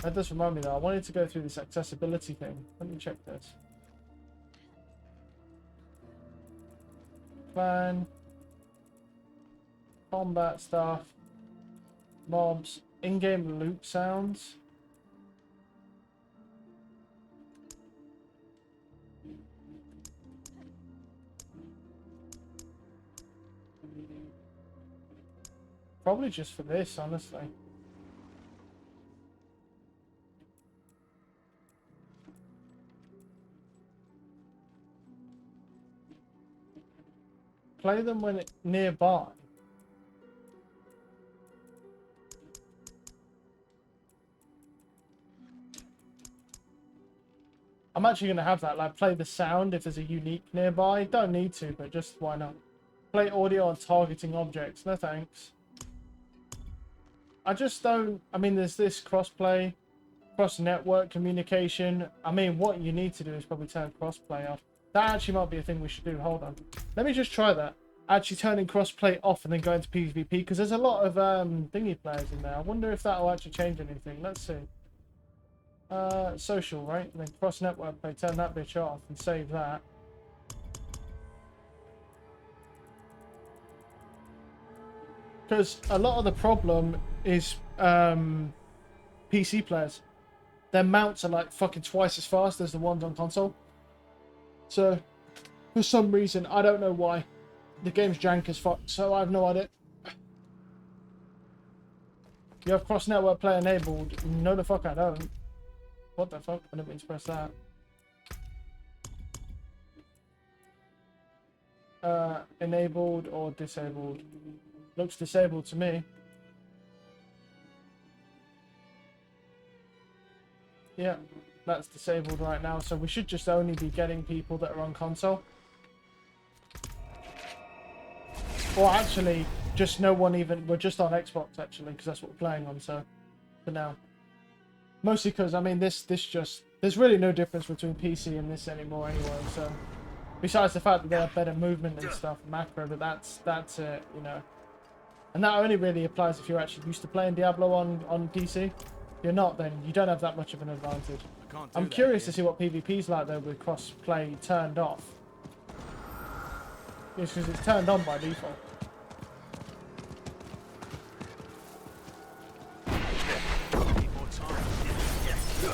That does remind me, though. I wanted to go through this accessibility thing. Let me check this. Clan. Combat stuff. Mobs. In-game loot sounds. Probably just for this, honestly. Play them when it's nearby. I'm actually going to have that, like, play the sound if there's a unique nearby. Don't need to, but just why not? Play audio on targeting objects. No thanks. I just don't... I mean, there's this crossplay, cross-network communication. I mean, what you need to do is probably turn crossplay off. That actually might be a thing we should do. Hold on. Let me just try that. Actually turning crossplay off and then going to PvP, because there's a lot of thingy players in there. I wonder if that will actually change anything. Let's see. Social, right? And then cross-network play. Turn that bitch off and save that. Because a lot of the problem is PC players. Their mounts are like fucking twice as fast as the ones on console. So, for some reason, I don't know why. The game's jank as fuck, so I have no idea. You have cross-network play enabled? No the fuck I don't. What the fuck? I didn't mean to press that. Enabled or disabled? Looks disabled to me. Yeah, that's disabled right now, so we should just only be getting people that are on console. Or actually, just no one even... We're just on Xbox, actually, because that's what we're playing on, so... For now. Mostly because, I mean, this just... There's really no difference between PC and this anymore anyway, so... Besides the fact that they have better movement and stuff, macro, but that's it, you know. And that only really applies if you're actually used to playing Diablo on PC. If you're not, then you don't have that much of an advantage. I'm curious to see what PvP's like, though, with cross-play turned off. Yes, because it's turned on by default.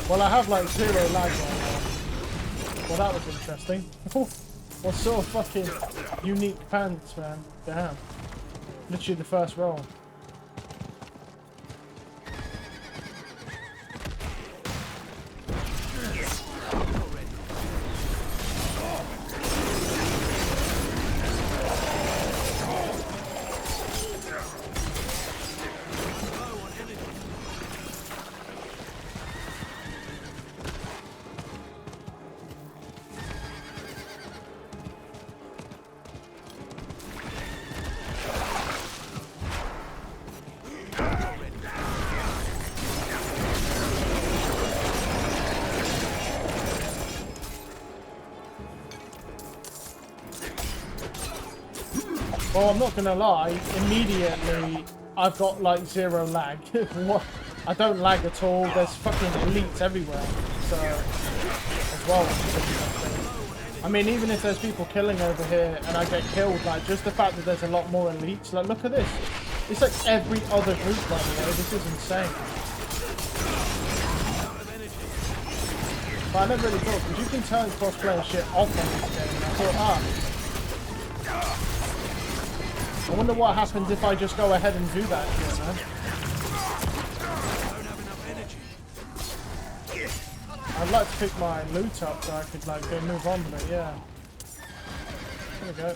Well, I have like 0 lag right now. Well, that was interesting. What sort of fucking unique pants, man? Damn. Literally the first roll. Well, I'm not gonna lie, immediately I've got like 0 lag. What? I don't lag at all. There's fucking elites everywhere. So, as well. I mean, even if there's people killing over here and I get killed, like just the fact that there's a lot more elites, like look at this. It's like every other group, by the way. This is insane. But I never really thought, because you can turn cross-player shit off on this game. And I thought, I wonder what happens if I just go ahead and do that shit, man. I'd like to pick my loot up so I could like go move on with it, yeah. There we go.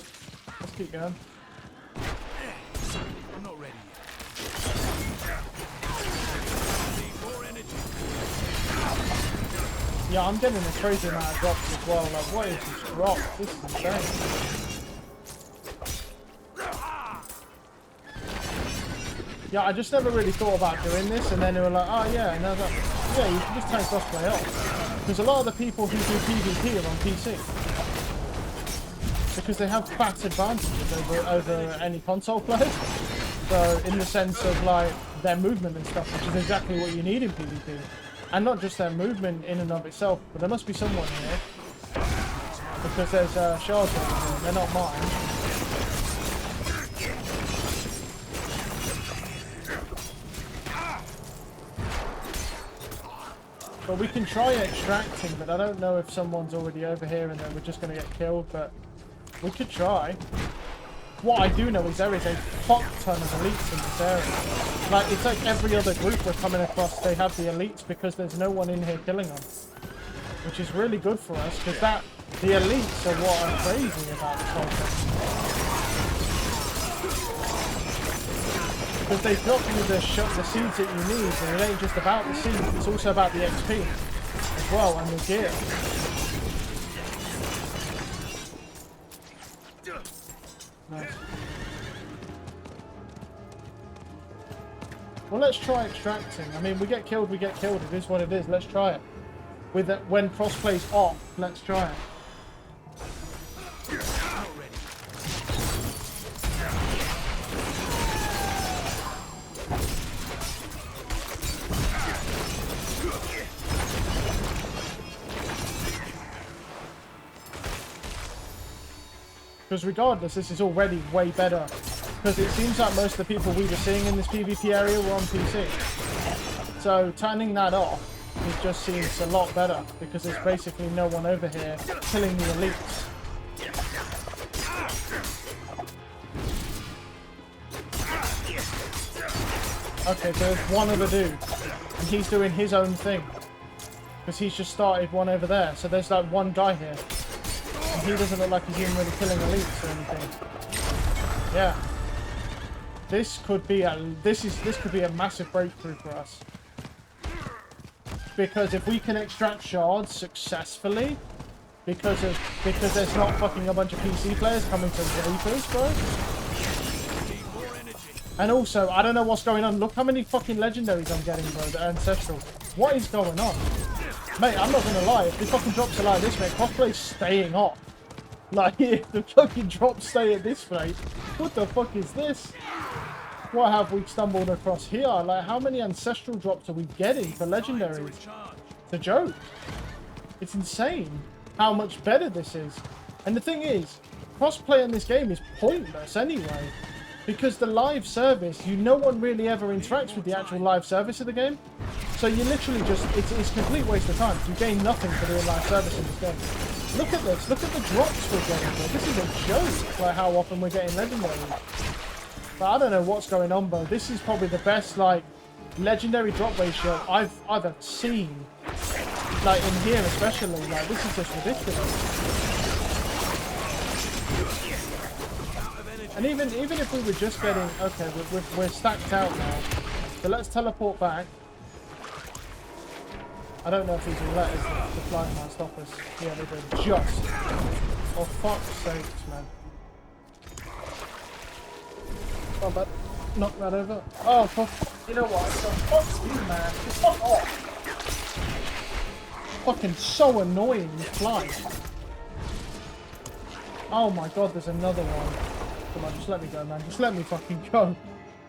Let's keep going. I'm not ready yet. Yeah, I'm getting a crazy amount of drops as well. Like, what is this drop? This is insane. Yeah, I just never really thought about doing this, and then they were like, oh yeah, no, yeah, you can just turn crossplay off. Because a lot of the people who do PvP are on PC. Because they have fat advantages over any console players. So, in the sense of like their movement and stuff, which is exactly what you need in PvP. And not just their movement in and of itself, but there must be someone here. Because there's shards over here, they're not mine. But we can try extracting, but I don't know if someone's already over here and then we're just going to get killed, but we could try. What I do know is there is a fuck ton of elites in this area. Like, it's like every other group we're coming across, they have the elites because there's no one in here killing them. Which is really good for us, because the elites are what I'm crazy about this whole thing. Because they drop you the seeds that you need, and it ain't just about the seeds, it's also about the XP as well, and the gear. Nice. Well, let's try extracting. I mean, we get killed, it is what it is, let's try it. With that, when crossplay's off, let's try it. Because regardless, this is already way better. Because it seems like most of the people we were seeing in this PvP area were on PC. So turning that off, it just seems a lot better. Because there's basically no one over here killing the elites. Okay, so there's one other dude. And he's doing his own thing. Because he's just started one over there. So there's like one guy here. And he doesn't look like he's even really killing elites or anything. Yeah. This could be a massive breakthrough for us. Because if we can extract shards successfully, because there's not fucking a bunch of PC players coming to rape us, bro. And also, I don't know what's going on. Look how many fucking legendaries I'm getting, bro. The ancestral. What is going on? Mate, I'm not gonna lie. If the fucking drops are like this, mate, cosplay's staying off. Like, if the fucking drops stay at this rate, what the fuck is this? What have we stumbled across here? Like, how many ancestral drops are we getting for legendaries? It's a joke. It's insane how much better this is. And the thing is, crossplay in this game is pointless anyway. Because the live service, no one really ever interacts with the actual live service of the game. So you literally just, it's a complete waste of time. You gain nothing for doing live service in this game. Look at this, look at the drops we're getting here. This is a joke, like how often we're getting legendary. But I don't know what's going on, bro. This is probably the best, like, legendary drop ratio I've ever seen. Like, in here especially, like, this is just ridiculous. And even if we were just getting... Okay, we're stacked out now. So let's teleport back. I don't know if these will let us, the flying might stop us. Yeah, they did. Just. Oh, fuck's sakes, man. Oh, but knock that over. Oh, fuck. You know what? So fuck you, man. Just fuck off. Fucking so annoying, this fly. Oh my god, there's another one. Come on, just let me go, man. Just let me fucking go.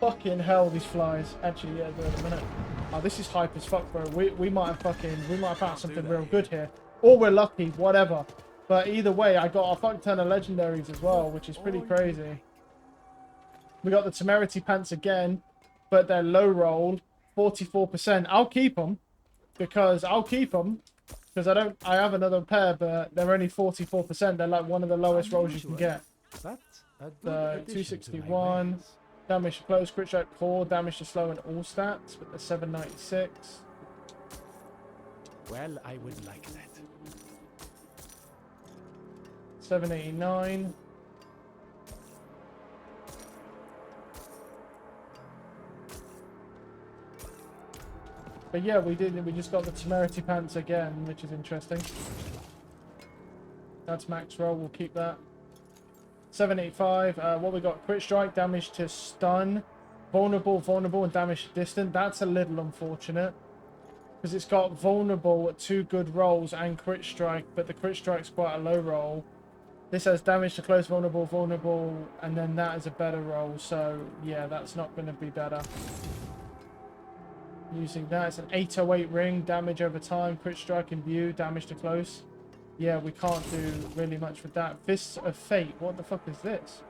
Fucking hell, these flies. Actually, yeah, do it in a minute. Oh, this is hype as fuck, bro. We might have found something real good here. Or we're lucky, whatever. But either way, I got a fuck ton of legendaries as well, which is pretty crazy. We got the Temerity Pants again, but they're low roll, 44%. I'll keep them because I have another pair, but they're only 44%. They're like one of the lowest rolls you can get. That's a good addition to my 261. ranks. Damage to close, crit strike, core, damage to slow, and all stats, but they're 796. Well, I would like that. 789. But yeah, we just got the Temerity Pants again, which is interesting. That's max roll, we'll keep that. 785. What we got? Crit strike, damage to stun, vulnerable, and damage to distant. That's a little unfortunate because it's got vulnerable at 2 good rolls and crit strike, but the crit strike's quite a low roll. This has damage to close, vulnerable, and then that is a better roll. So yeah, that's not going to be better. Using that, it's an 808 ring, damage over time, crit strike in view, damage to close. Yeah, we can't do really much with that. Fists of Fate, what the fuck is this?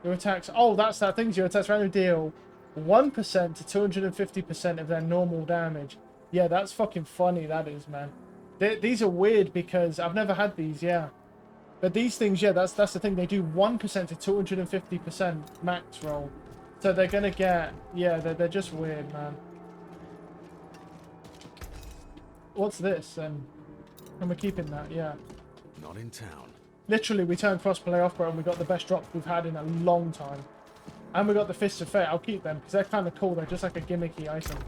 Your attacks, oh, that's that thing. Your attacks randomly deal 1% to 250% of their normal damage. Yeah, that's fucking funny, that is, man. These are weird because I've never had these, yeah. But these things, yeah, that's the thing. They do 1% to 250% max roll. So they're gonna get, yeah, they're just weird, man. What's this then? And we're keeping that, yeah. Not in town. Literally, we turned crossplay off, bro, and we got the best drops we've had in a long time. And we got the Fists of Fate. I'll keep them because they're kind of cool. They're just like a gimmicky item.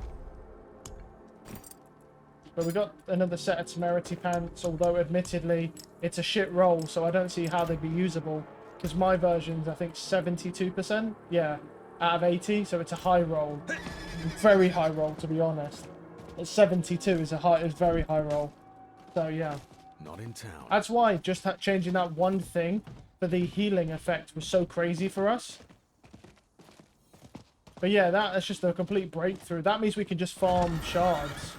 But we got another set of Temerity Pants, although admittedly it's a shit roll, so I don't see how they'd be usable. Because my version's, I think, 72%. Yeah, out of 80, so it's a high roll. Very high roll, to be honest. It's 72 is very high roll. So yeah. Not in town. That's why just changing that one thing for the healing effect was so crazy for us. But yeah, that's just a complete breakthrough. That means we can just farm shards.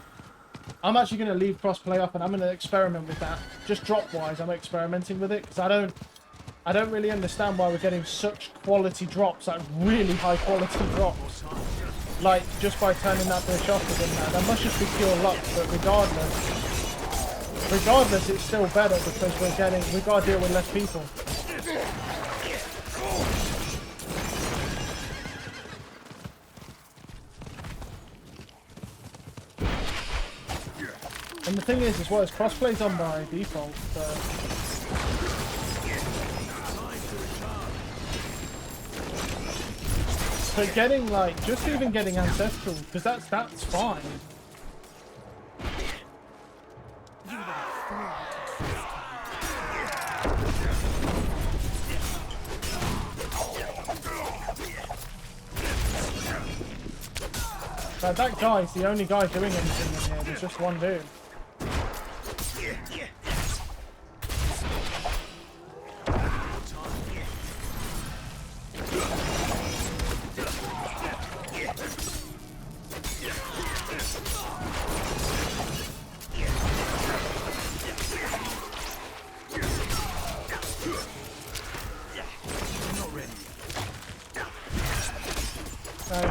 I'm actually going to leave crossplay up and I'm going to experiment with that. Just drop-wise, I'm experimenting with it because I don't really understand why we're getting such quality drops, like really high quality drops. Like, just by turning that bitch off within there. That must just be pure luck, but regardless, it's still better because we got to deal with less people. And the thing is, as well, is crossplay's on by default, so... But getting, like, just even getting Ancestral, because that's fine. But that guy's the only guy doing anything in here. There's just one dude.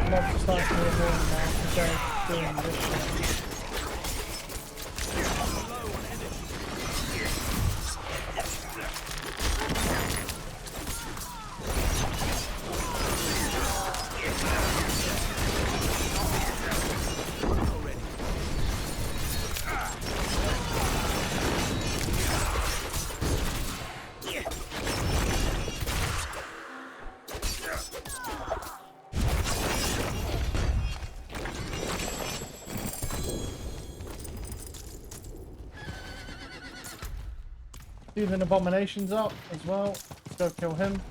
Mobs are starting to be annoying now because they're doing this shit. Even Abomination's up as well. Let's go kill him.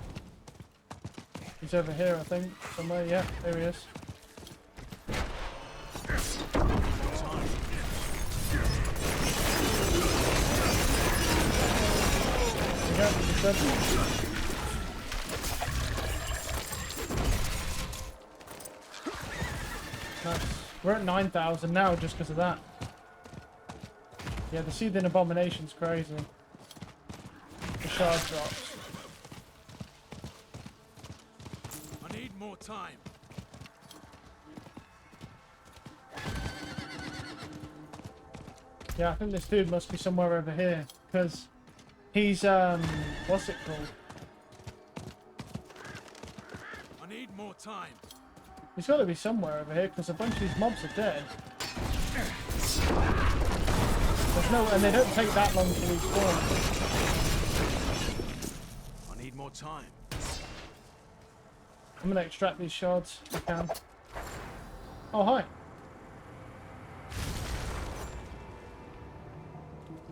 He's over here, I think, somewhere. Yeah, there he is. There we go. Nice. We're at 9,000 now just because of that. Yeah, the Seething Abomination's crazy. The shard drops. I need more time. Yeah, I think this dude must be somewhere over here. Because he's, what's it called? I need more time. He's got to be somewhere over here because a bunch of these mobs are dead. There's no, and they don't take that long to respawn. I need more time. I'm gonna extract these shards if I can. Oh, hi.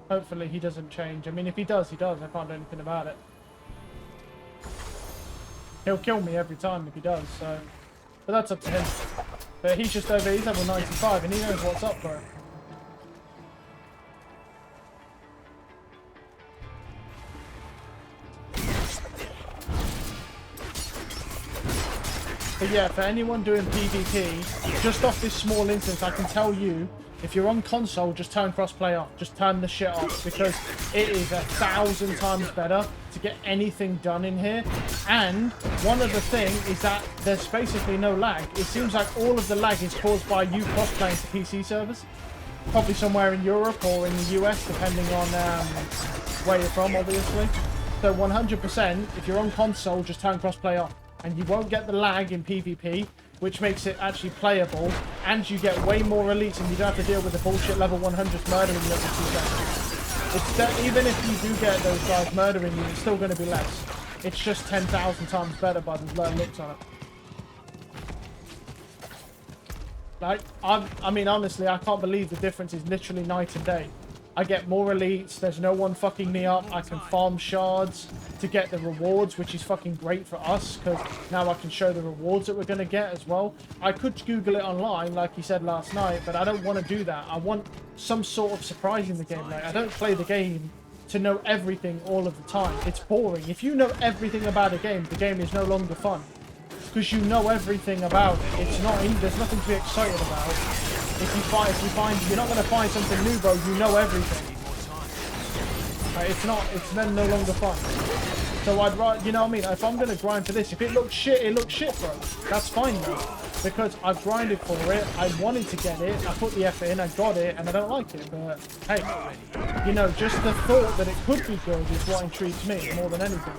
Hopefully he doesn't change. I mean, if he does, he does. I can't do anything about it. He'll kill me every time if he does, so... But that's up to him. But he's just over, he's level 95 and he knows what's up, bro. But yeah, for anyone doing PvP, just off this small instance, I can tell you, if you're on console, just turn crossplay off. Just turn the shit off, because it is 1,000 times better to get anything done in here. And one other thing is that there's basically no lag. It seems like all of the lag is caused by you cross-playing to PC servers. Probably somewhere in Europe or in the US, depending on where you're from, obviously. So 100%, if you're on console, just turn crossplay off. And you won't get the lag in PvP, which makes it actually playable, and you get way more elites, and you don't have to deal with the bullshit level 100s murdering you every 2 seconds. It's that even if you do get those guys murdering you, it's still going to be less. It's just 10,000 times better by the low looks on it. Like, I mean, honestly, I can't believe the difference is literally night and day. I get more elites, there's no one fucking me up, I can farm shards to get the rewards, which is fucking great for us, because now I can show the rewards that we're going to get as well. I could Google it online, like you said last night, but I don't want to do that. I want some sort of surprise in the game. Like, I don't play the game to know everything all of the time. It's boring. If you know everything about a game, the game is no longer fun. Because you know everything about it. It's not in, there's nothing to be excited about. If you find, you're not going to find something new, bro. You know everything. Right, it's then no longer fun. So I'd rather, you know what I mean? If I'm going to grind for this, if it looks shit, it looks shit, bro. That's fine, though. Because I've grinded for it, I wanted to get it, I put the effort in, I got it, and I don't like it. But, hey, you know, just the thought that it could be good is what intrigues me more than anything.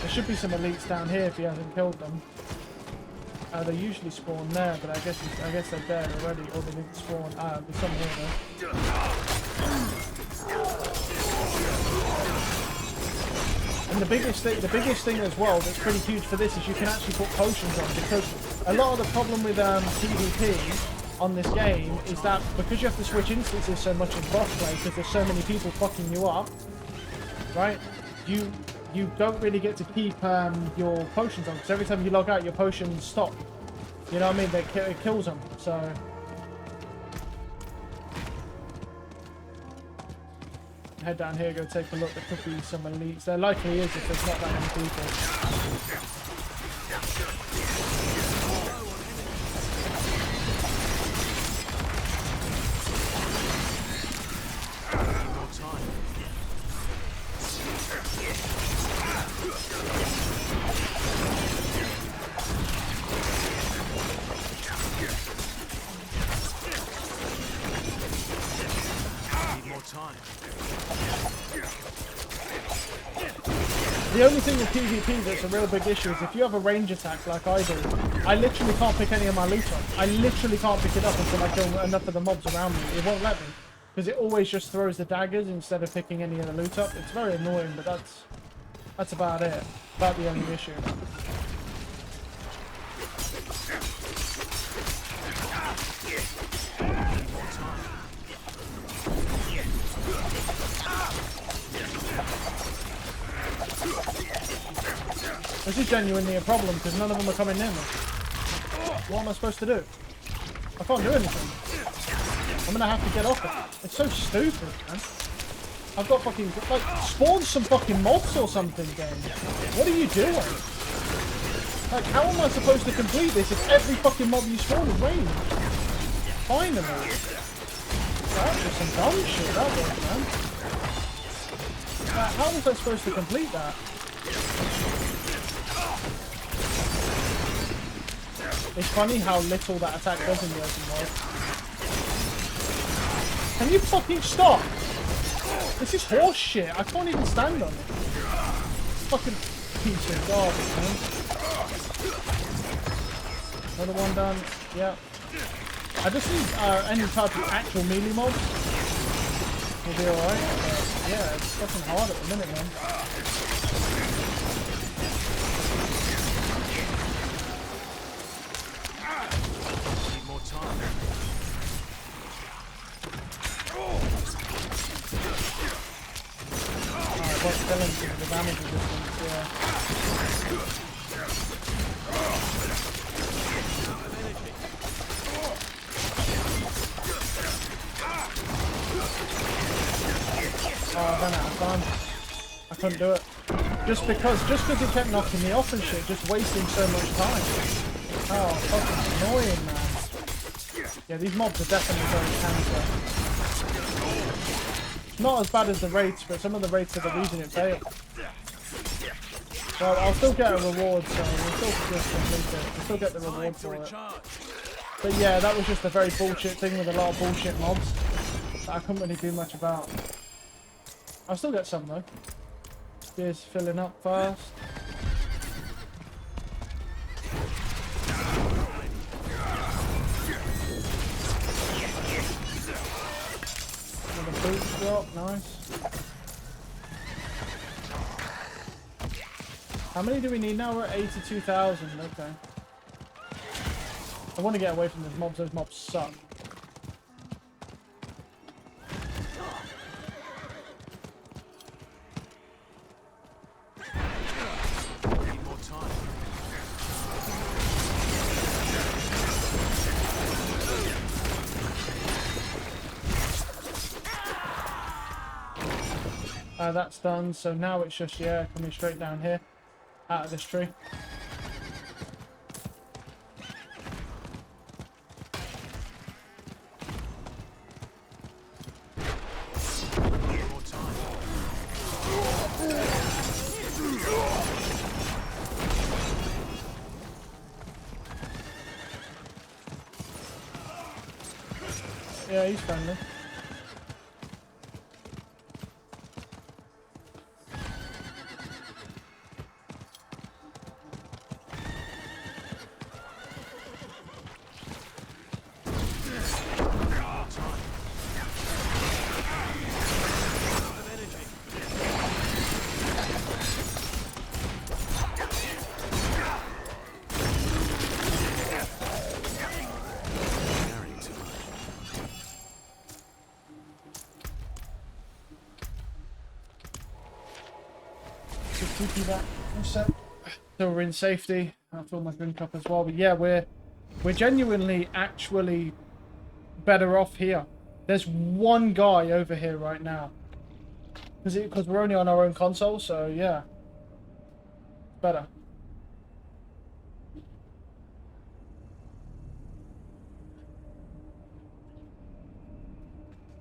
There should be some elites down here if he hasn't killed them. They usually spawn there, but I guess they're dead already, or they didn't spawn. There's some here though. And the biggest thing as well that's pretty huge for this is you can actually put potions on, because a lot of the problem with PvP on this game is that because you have to switch instances so much in crossplay, because there's so many people fucking you up, right? You don't really get to keep your potions on, because every time you log out, your potions stop. You know what I mean? It kills them, so... Head down here, go take a look. There could be some elites. There likely is if there's not that many people. The only thing with PvP that's a real big issue is if you have a range attack like I do, I literally can't pick any of my loot up. I literally can't pick it up until I kill enough of the mobs around me. It won't let me. Because it always just throws the daggers instead of picking any of the loot up. It's very annoying, but that's about it. About the only issue. This is genuinely a problem because none of them are coming near me. What am I supposed to do? I can't do anything. I'm gonna have to get off it. It's so stupid, man. I've got fucking... Like, spawn some fucking mobs or something, game. What are you doing? Like, how am I supposed to complete this if every fucking mob you spawn is ranged? Finally. That's just some dumb shit, that was, man. How was I supposed to complete that? It's funny how little that attack does in the open world. Can you fucking stop? This is horse shit. I can't even stand on it. Fucking piece of garbage, man. Another one done. Yeah. I just need any type of actual melee mobs. We'll be alright. Yeah, it's fucking hard at the minute, man. Need more time. Alright, what's killing because of the damage resistance, yeah. Oh, I ran out of time. I couldn't do it. Just because it kept knocking me off and shit, just wasting so much time. Oh, fucking annoying, man. Yeah, these mobs are definitely going cancer. Not as bad as the rates, but some of the rates are the reason it failed. Well, I'll still get a reward, so we'll still just complete it. We'll still get the reward for it. But yeah, that was just a very bullshit thing with a lot of bullshit mobs that I couldn't really do much about. I'll still get some though. Gears filling up fast. Another boots drop, nice. How many do we need now? We're at 82,000, okay. I want to get away from those mobs suck. That's done, so now it's just, yeah, coming straight down here, out of this tree. Yeah, he's friendly. So we're in safety. I'll fill my drink up as well. But yeah, we're genuinely actually better off here. There's one guy over here right now. Because we're only on our own console, so yeah. Better.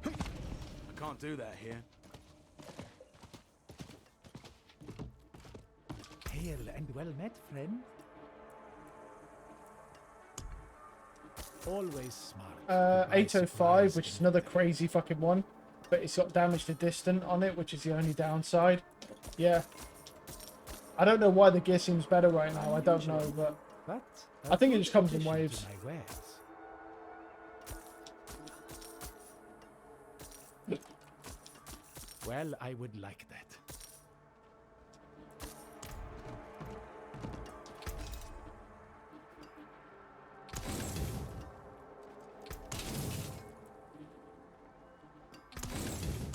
I can't do that here. Hail and well met, friend. Always smart. 805, which is another crazy fucking one. But it's got damage to distant on it, which is the only downside. Yeah. I don't know why the gear seems better right now. I don't know, but I think it just comes in waves. Well, I would like that.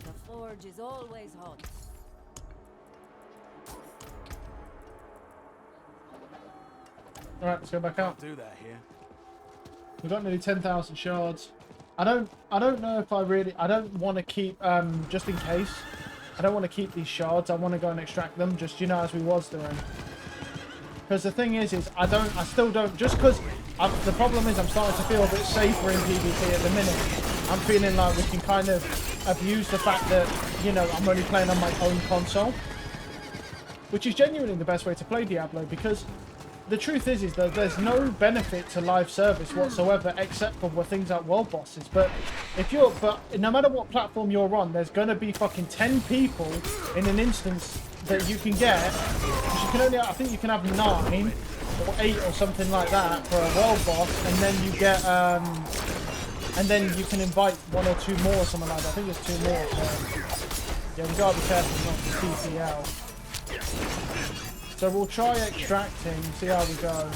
The forge is always hot. Alright, let's go back out. Do that here. We've got nearly 10,000 shards. I don't know if I don't want to keep, just in case. I don't want to keep these shards. I want to go and extract them, just, you know, as we was doing. Because the thing is I still don't, just because the problem is I'm starting to feel a bit safer in PvP at the minute. I'm feeling like we can kind of abuse the fact that, you know, I'm only playing on my own console. Which is genuinely the best way to play Diablo, because the truth is that there's no benefit to live service whatsoever except for things like world bosses. But no matter what platform you're on, there's gonna be fucking 10 people in an instance that you can get. Because you can only, I think you can have 9 or 8 or something like that for a world boss, and then you get and then you can invite 1 or 2 more or something like that. I think it's 2 more. So yeah, we gotta be careful not to TPL. So we'll try extracting, see how we go.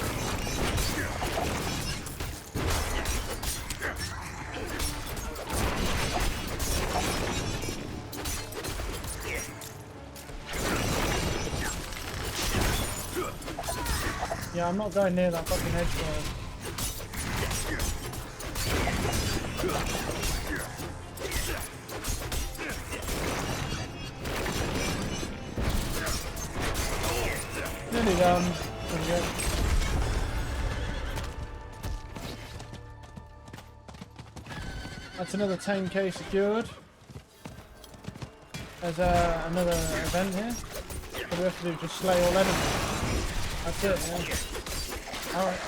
Yeah, I'm not going near that fucking edge wall. Nearly done. There we go. That's another 10k secured. There's another event here. What we have to do, just slay all enemies. That's it, yeah. Alright.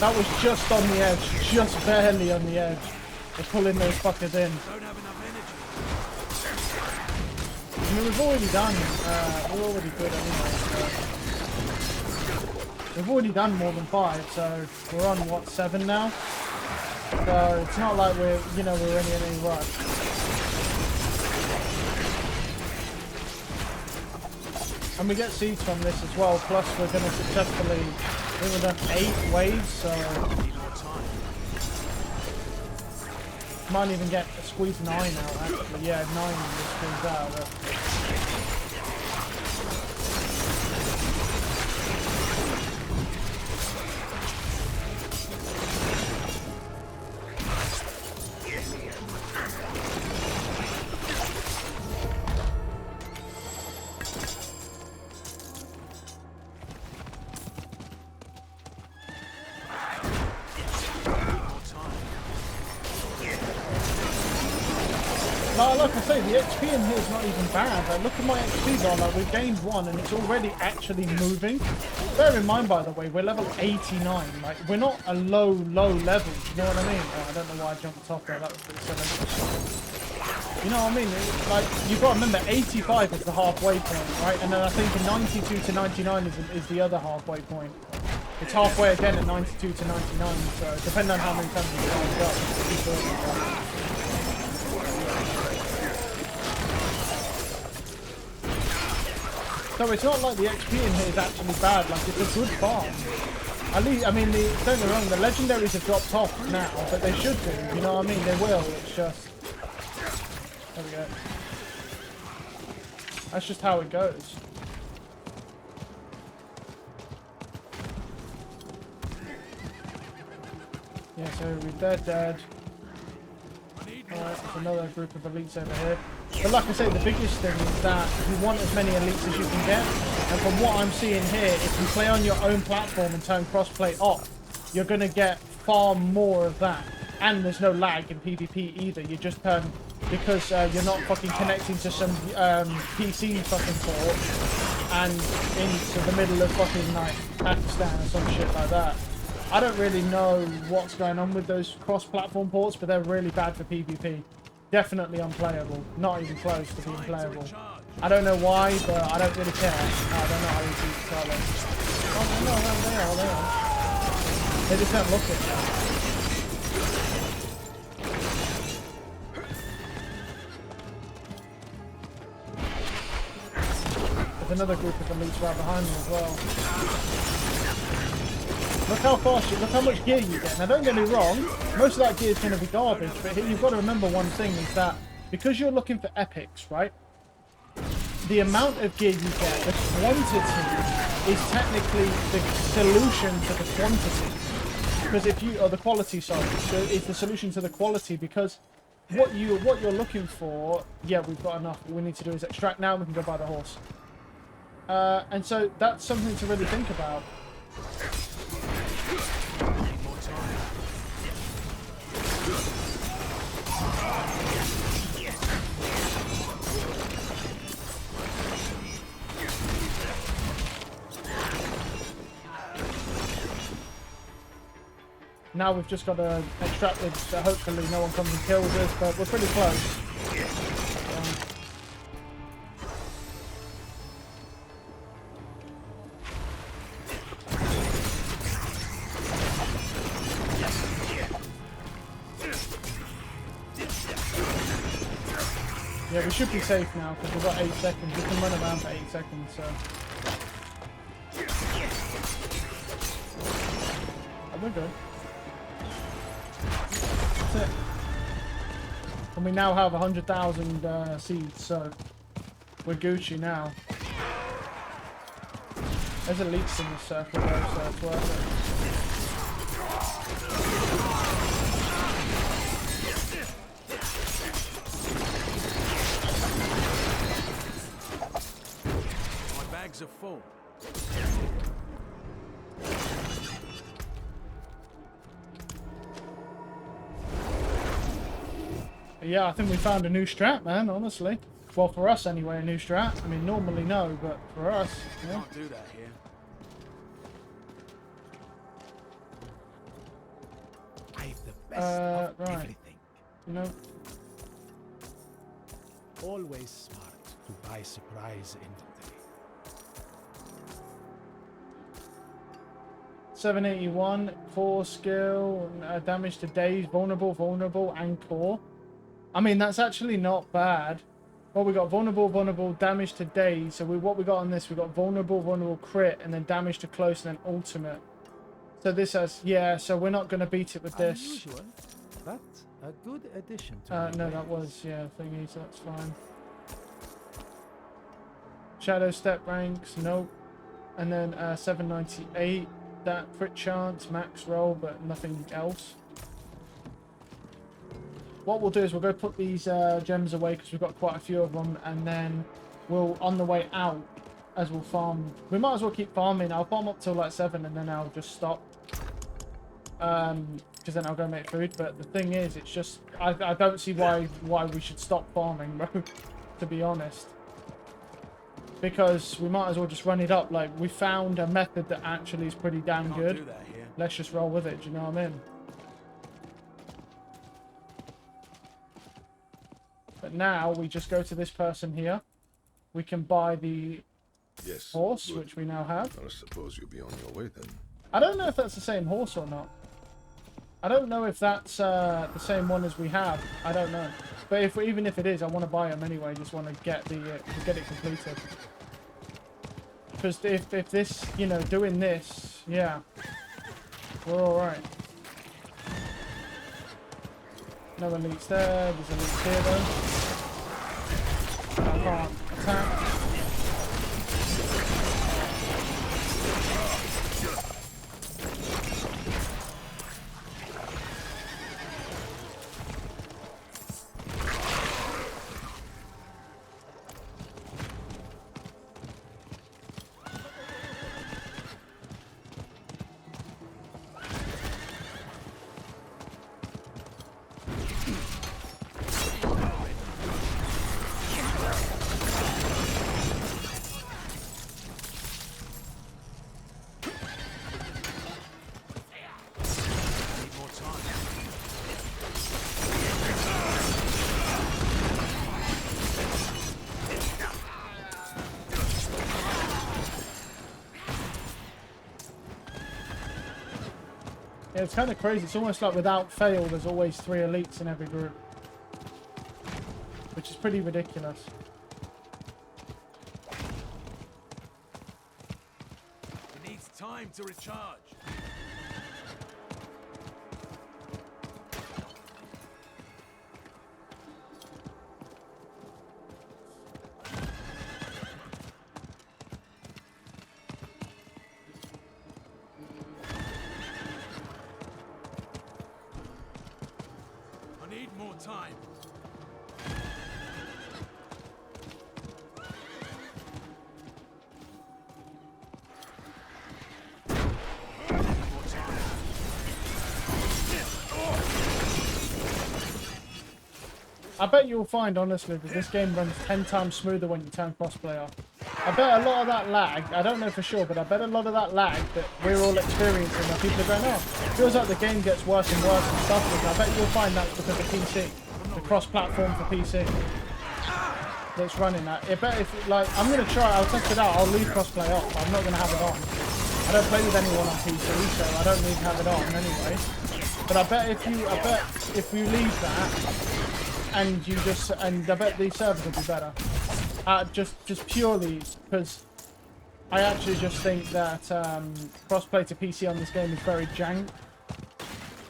That was just on the edge, just barely on the edge. We're pulling those fuckers in. I mean, we've already done, we're already good anyway, so. We've already done more than 5, so we're on, what, 7 now? So it's not like we're, you know, we're in any rush. And we get seeds from this as well, plus we're going to successfully, I think we've done 8 waves, so might even get a squeeze 9 out actually. Yeah, 9 will squeeze out. But like I say, the XP in here is not even bad. Like, look at my XP bar, like we've gained 1 and it's already actually moving. Bear in mind, by the way, we're level 89. Like, we're not a low level, you know what I mean? Oh, I don't know why I jumped off there, that was pretty silly. You know what I mean? Like, you've got to remember, 85 is the halfway point, right? And then I think 92 to 99 is the other halfway point. It's halfway again at 92 to 99, so depending on how many times you climbed up, it's so it's not like the XP in here is actually bad, like it's a good farm. At least, I mean, don't get me wrong, the legendaries have dropped off now, but they should do, you know what I mean? They will, it's just... There we go. That's just how it goes. Yeah, so we're dead. Alright, there's another group of elites over here. But like I say, the biggest thing is that you want as many elites as you can get. And from what I'm seeing here, if you play on your own platform and turn crossplay off, you're going to get far more of that. And there's no lag in PvP either. You just turn, because you're not fucking connecting to some PC fucking port and into the middle of fucking like Pakistan or some shit like that. I don't really know what's going on with those cross-platform ports, but they're really bad for PvP. Definitely unplayable. Not even close to being playable. I don't know why, but I don't really care. I don't know how easy to start them. Oh, no, they are. They just don't look it. There's another group of elites right behind me as well. Look how fast look how much gear you get. Now don't get me wrong, most of that gear is going to be garbage, but here you've got to remember one thing is that because you're looking for epics, right? The amount of gear you get, the quantity is technically the solution to the quantity. Because if you, or the quality, sorry, so it's the solution to the quality because what you're looking for, yeah, we've got enough. What we need to do is extract now, we can go buy the horse. And so that's something to really think about. Now we've just got to extract it, so hopefully no one comes and kills us, but we're pretty close. Yeah, we should be safe now because we've got 8 seconds. We can run around for 8 seconds, so. Oh, we're good. That's it. And we now have 100,000 seeds, so we're Gucci now. There's elites in the circle though, so it's worth it. Bags are full. Yeah, I think we found a new strat, man, honestly. Well, for us anyway, a new strat. I mean, normally no, but for us, yeah. Can't do that here. I've the best of right. everything. You know, Always smart to buy surprise inventory. 781, core skill, damage to daze, vulnerable, and core. I mean, that's actually not bad. Well, we got vulnerable, damage to daze. So what we got on this, we got vulnerable, crit, and then damage to close, and then ultimate. So this has, yeah, so we're not going to beat it with this. Unusual, but a good addition to No, that was, yeah, thingy, so that's fine. Shadow step ranks, nope. And then 798. That crit chance, max roll, but nothing else. What we'll do is we'll go put these gems away because we've got quite a few of them, and then we'll, on the way out, as we'll farm, we might as well keep farming. I'll farm up till like 7 and then I'll just stop. Because then I'll go make food. But the thing is, it's just, I don't see why we should stop farming, bro, to be honest. Because we might as well just run it up. Like, we found a method that actually is pretty damn good. Do that here. Let's just roll with it, do you know what I mean? But now we just go to this person here. We can buy the horse, good. which we now have. I suppose you'll be on your way then. I don't know if that's the same horse or not. I don't know if that's the same one as we have. I don't know. But even if it is, I want to buy them anyway. Just want to get it completed. Because if this, you know, doing this, yeah, we're all right. No elites there. There's elites here though. I can't attack. Yeah, it's kind of crazy. It's almost like without fail, there's always 3 elites in every group. Which is pretty ridiculous. It needs time to recharge. I need more time. I bet you'll find, honestly, that this game runs 10 times smoother when you turn crossplay off. I bet a lot of that lag, I don't know for sure, but I bet a lot of that lag that we're all experiencing, that people are going, oh, feels like the game gets worse and worse and stuff. I bet you'll find that's because of PC, the cross-platform for PC that's running that. I bet if, like, I'm going to try, I'll test it out, I'll leave crossplay off, I'm not going to have it on. I don't play with anyone on PC, so I don't need to have it on anyway. But I bet if you leave that, and you just, and I bet these servers will be better. Just purely because I actually just think that crossplay to PC on this game is very jank.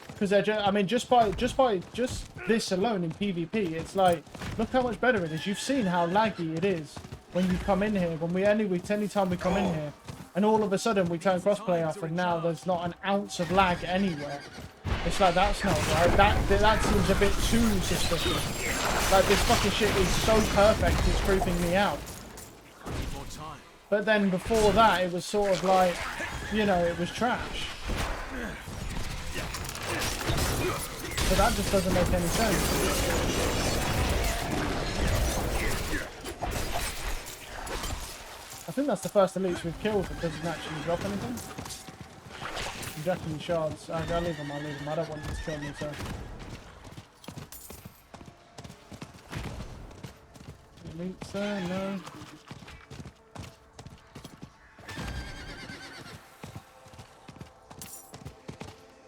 Because I mean, just by this alone in PvP, it's like, look how much better it is. You've seen how laggy it is when you come in here. When anytime we come in here, and all of a sudden we turn crossplay off, and now there's not an ounce of lag anywhere. It's like, that's not right. That seems a bit too suspicious. Like, this fucking shit is so perfect, it's creeping me out. But then before that, it was sort of like, you know, it was trash. So that just doesn't make any sense. I think that's the first elites we've killed that doesn't actually drop anything. I'm jacking shards. I'll leave them, I don't want them to kill me, so. Elites there, no.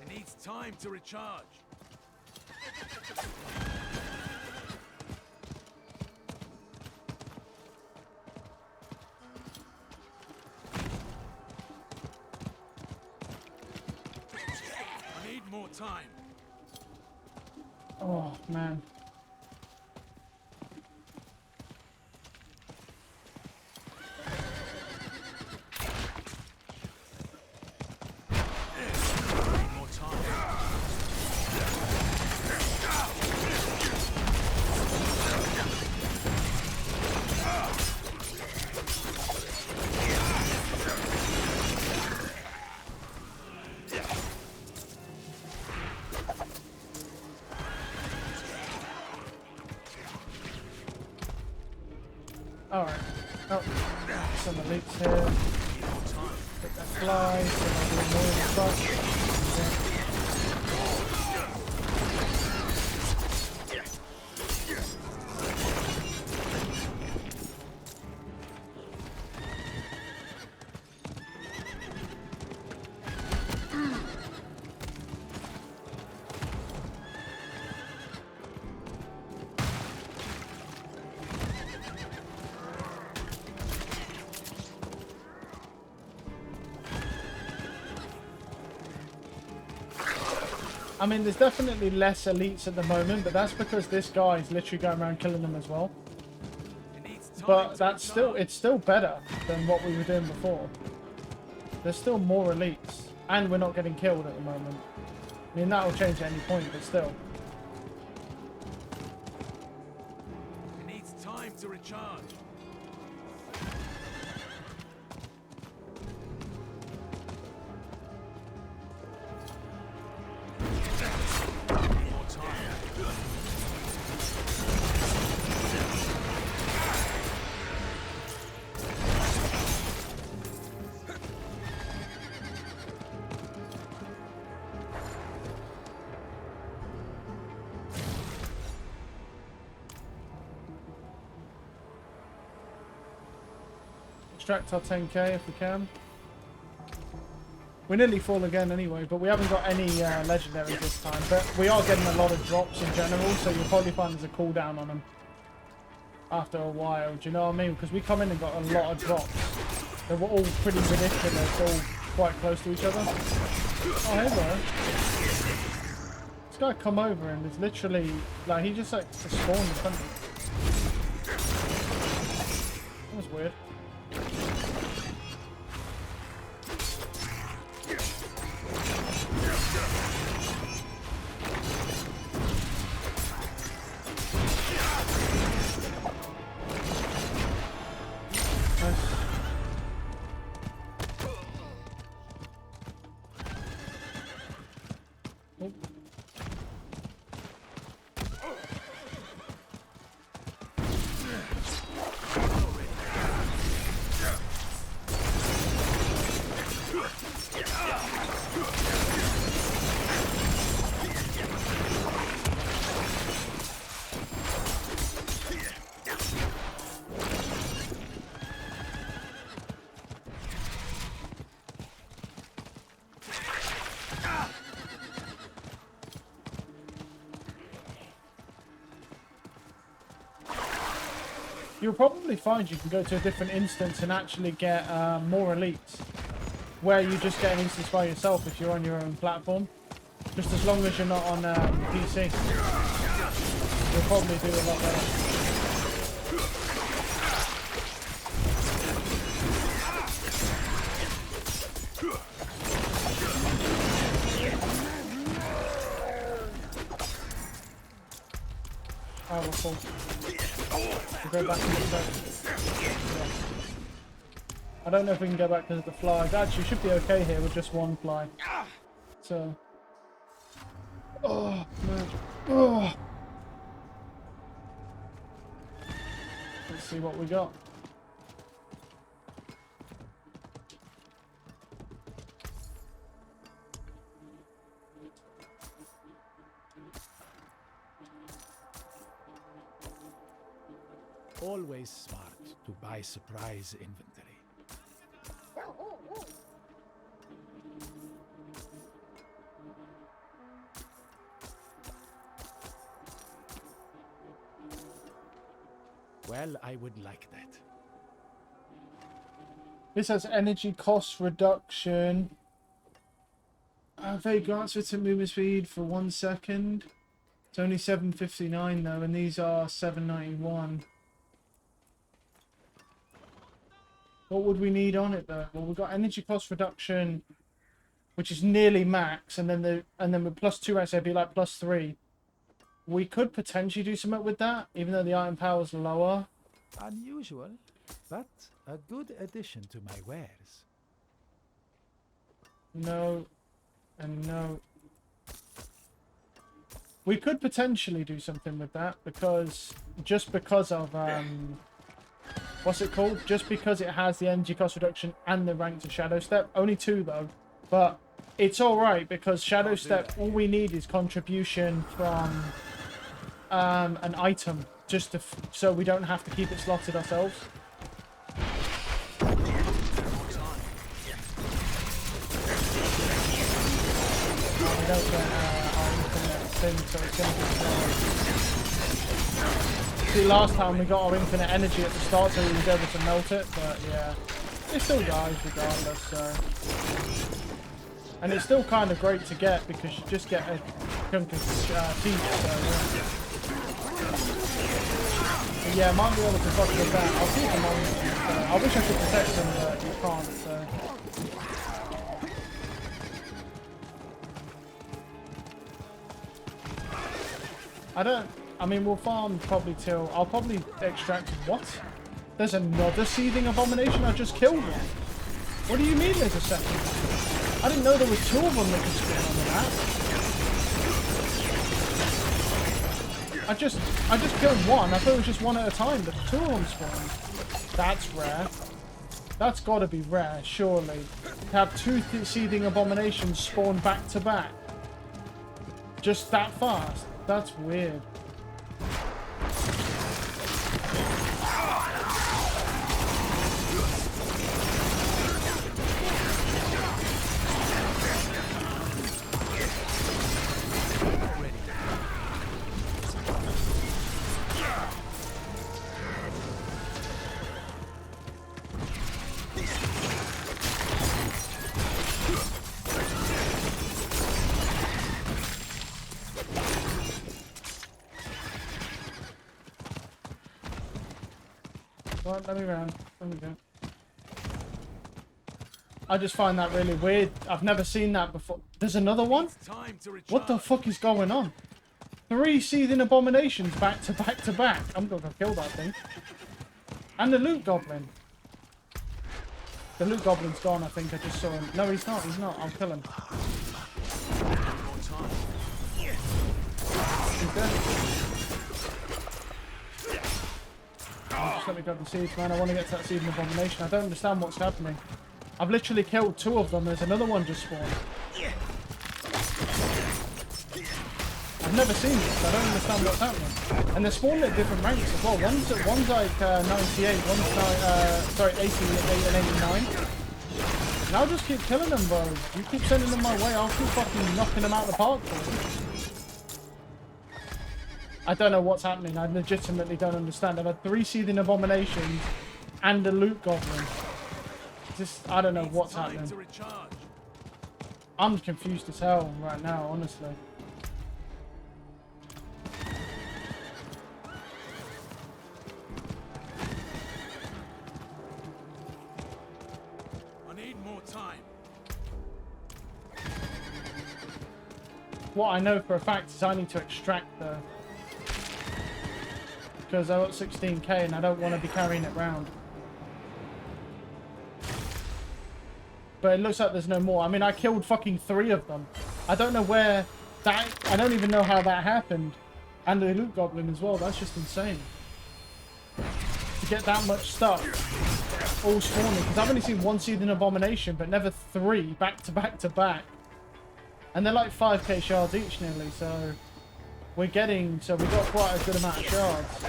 It needs time to recharge. I need more time. Oh, man. Alright. Oh, some elites here. Get that fly, so I'll do more stuff. I mean, there's definitely less elites at the moment, but that's because this guy is literally going around killing them as well. But that's still, it's still better than what we were doing before. There's still more elites, and we're not getting killed at the moment. I mean, that will change at any point, but still. It needs time to recharge. Extract our 10k if we can. We're nearly full again anyway, but we haven't got any legendaries this time. But we are getting a lot of drops in general, so you'll probably find there's a cooldown on them after a while. Do you know what I mean? Because we come in and got a lot of drops. They were all pretty ridiculous, all quite close to each other. Oh, hey bro. This guy come over and it's literally, like, he just like spawned in front of me. That was weird. You'll probably find you can go to a different instance and actually get more elites, where you just get an instance by yourself if you're on your own platform. Just as long as you're not on PC. You'll probably do a lot better. Oh, we're full. We'll go back and get back. Yeah. I don't know if we can go back because of the flies. Actually, we should be okay here with just one fly. So. Oh, man. Oh. Let's see what we got. Always smart to buy surprise inventory. Well, I would like that. This has energy cost reduction. They grants it to movement speed for 1 second. It's only 759 though, and these are 791. What would we need on it though? Well, we've got energy cost reduction, which is nearly max, and then with +2 it'd be like +3. We could potentially do something with that, even though the item power is lower. Unusual, but a good addition to my wares. No, and no. We could potentially do something with that because of what's it called? Just because it has the energy cost reduction and the rank to Shadow Step. Only 2 though, but it's all right because Shadow Step. All we need is contribution from an item, just to so we don't have to keep it slotted ourselves. We don't get our infinite thing, so it's going to be. See, last time we got our infinite energy at the start, so we was able to melt it, but yeah, it still dies regardless. So, and it's still kind of great to get because you just get a chunk of teeth. So, yeah. But yeah, I might be able to fuck with that. I'll keep them on. I wish I could protect them, but you can't. So. I mean, we'll farm probably till... I'll probably extract... What? There's another seething abomination? I just killed one. What do you mean there's a second? I didn't know there was 2 of them that could spawn on the map. I just killed one. I thought it was just one at a time, but 2 of them spawned. That's rare. That's got to be rare, surely. To have 2 seething abominations spawn back to back. Just that fast. That's weird. let me round. There we go. I just find that really weird. I've never seen that before. There's another one? It's time to recharge. What the fuck is going on? 3 seething abominations back to back to back. I'm gonna kill that thing. And the loot goblin. The loot goblin's gone, I think. I just saw him. No, he's not. He's not. I'll kill him. More time. He's dead. Oh, just let me grab the seeds, man. I want to get to that seething abomination. I don't understand what's happening. I've literally killed 2 of them. There's another one just spawned. I've never seen this. I don't understand what's happening. And they're spawning at different ranks as well. One's like 98, one's sorry, 88 and 89. And I'll just keep killing them, bro. You keep sending them my way, I'll keep fucking knocking them out of the park for you. I don't know what's happening. I legitimately don't understand. I've had 3 seething abominations and a loot goblin. Just, I don't know what's happening. I'm confused as hell right now, honestly. What I know for a fact is I need to extract the... Because I got 16k and I don't want to be carrying it round. But it looks like there's no more. I mean, I killed fucking 3 of them. I don't know where that... I don't even know how that happened. And the loot goblin as well. That's just insane. To get that much stuff all spawning. Because I've only seen 1 seething abomination, but never 3 back to back to back. And they're like 5k shards each nearly, so we're getting, so we got quite a good amount of shards.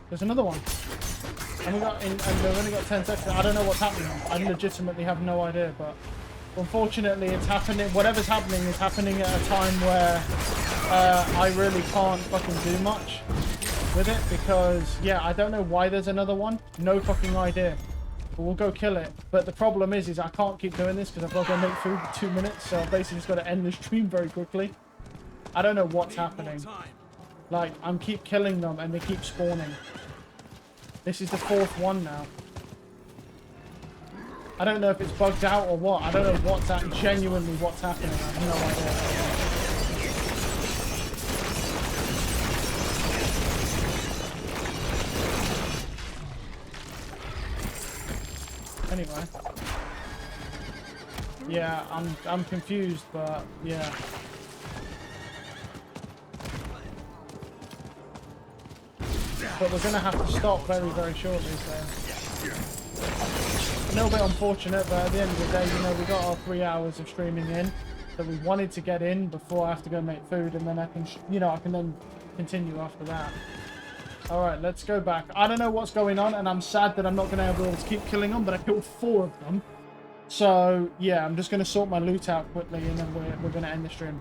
There's another one. And they've only got 10 seconds. I don't know what's happening. I legitimately have no idea, but unfortunately it's happening. Whatever's happening is happening at a time where I really can't fucking do much with it because, yeah, I don't know why there's another one. No fucking idea. But we'll go kill it. But the problem is I can't keep doing this because I've got to go make food for 2 minutes. So I've basically just got to end the stream very quickly. I don't know what's happening. Like, I'm keep killing them and they keep spawning. This is the 4th one now. I don't know if it's bugged out or what. I don't know what's genuinely what's happening. I have no idea. Anyway, yeah, I'm confused, but yeah. But we're gonna have to stop very, very shortly. So a little bit unfortunate, but at the end of the day, you know, we got our 3 hours of streaming in, so we wanted to get in before I have to go make food, and then I can, you know, I can then continue after that. Alright, let's go back. I don't know what's going on, and I'm sad that I'm not going to be able to keep killing them, but I killed 4 of them. So, yeah, I'm just going to sort my loot out quickly, and then we're going to end the stream.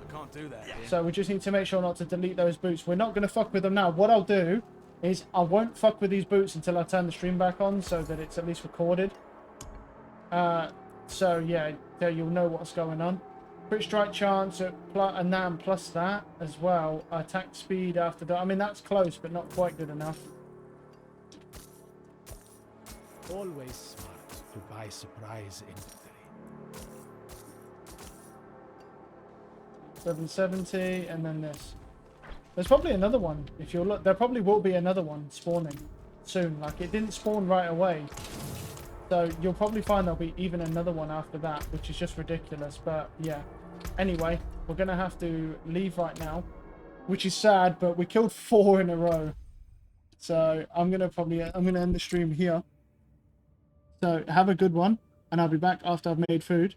I can't do that. So we just need to make sure not to delete those boots. We're not going to fuck with them now. What I'll do is I won't fuck with these boots until I turn the stream back on, so that it's at least recorded. So, yeah, so you'll know what's going on. Crit strike chance and then plus that as well. Attack speed after that. I mean, that's close, but not quite good enough. Always smart to buy surprise inventory. 770, and then this. There's probably another one. If you look, there probably will be another one spawning soon. Like, it didn't spawn right away. So you'll probably find there'll be even another one after that, which is just ridiculous. But yeah. Anyway, we're going to have to leave right now, which is sad, but we killed 4 in a row. So I'm going to end the stream here. So have a good one, and I'll be back after I've made food.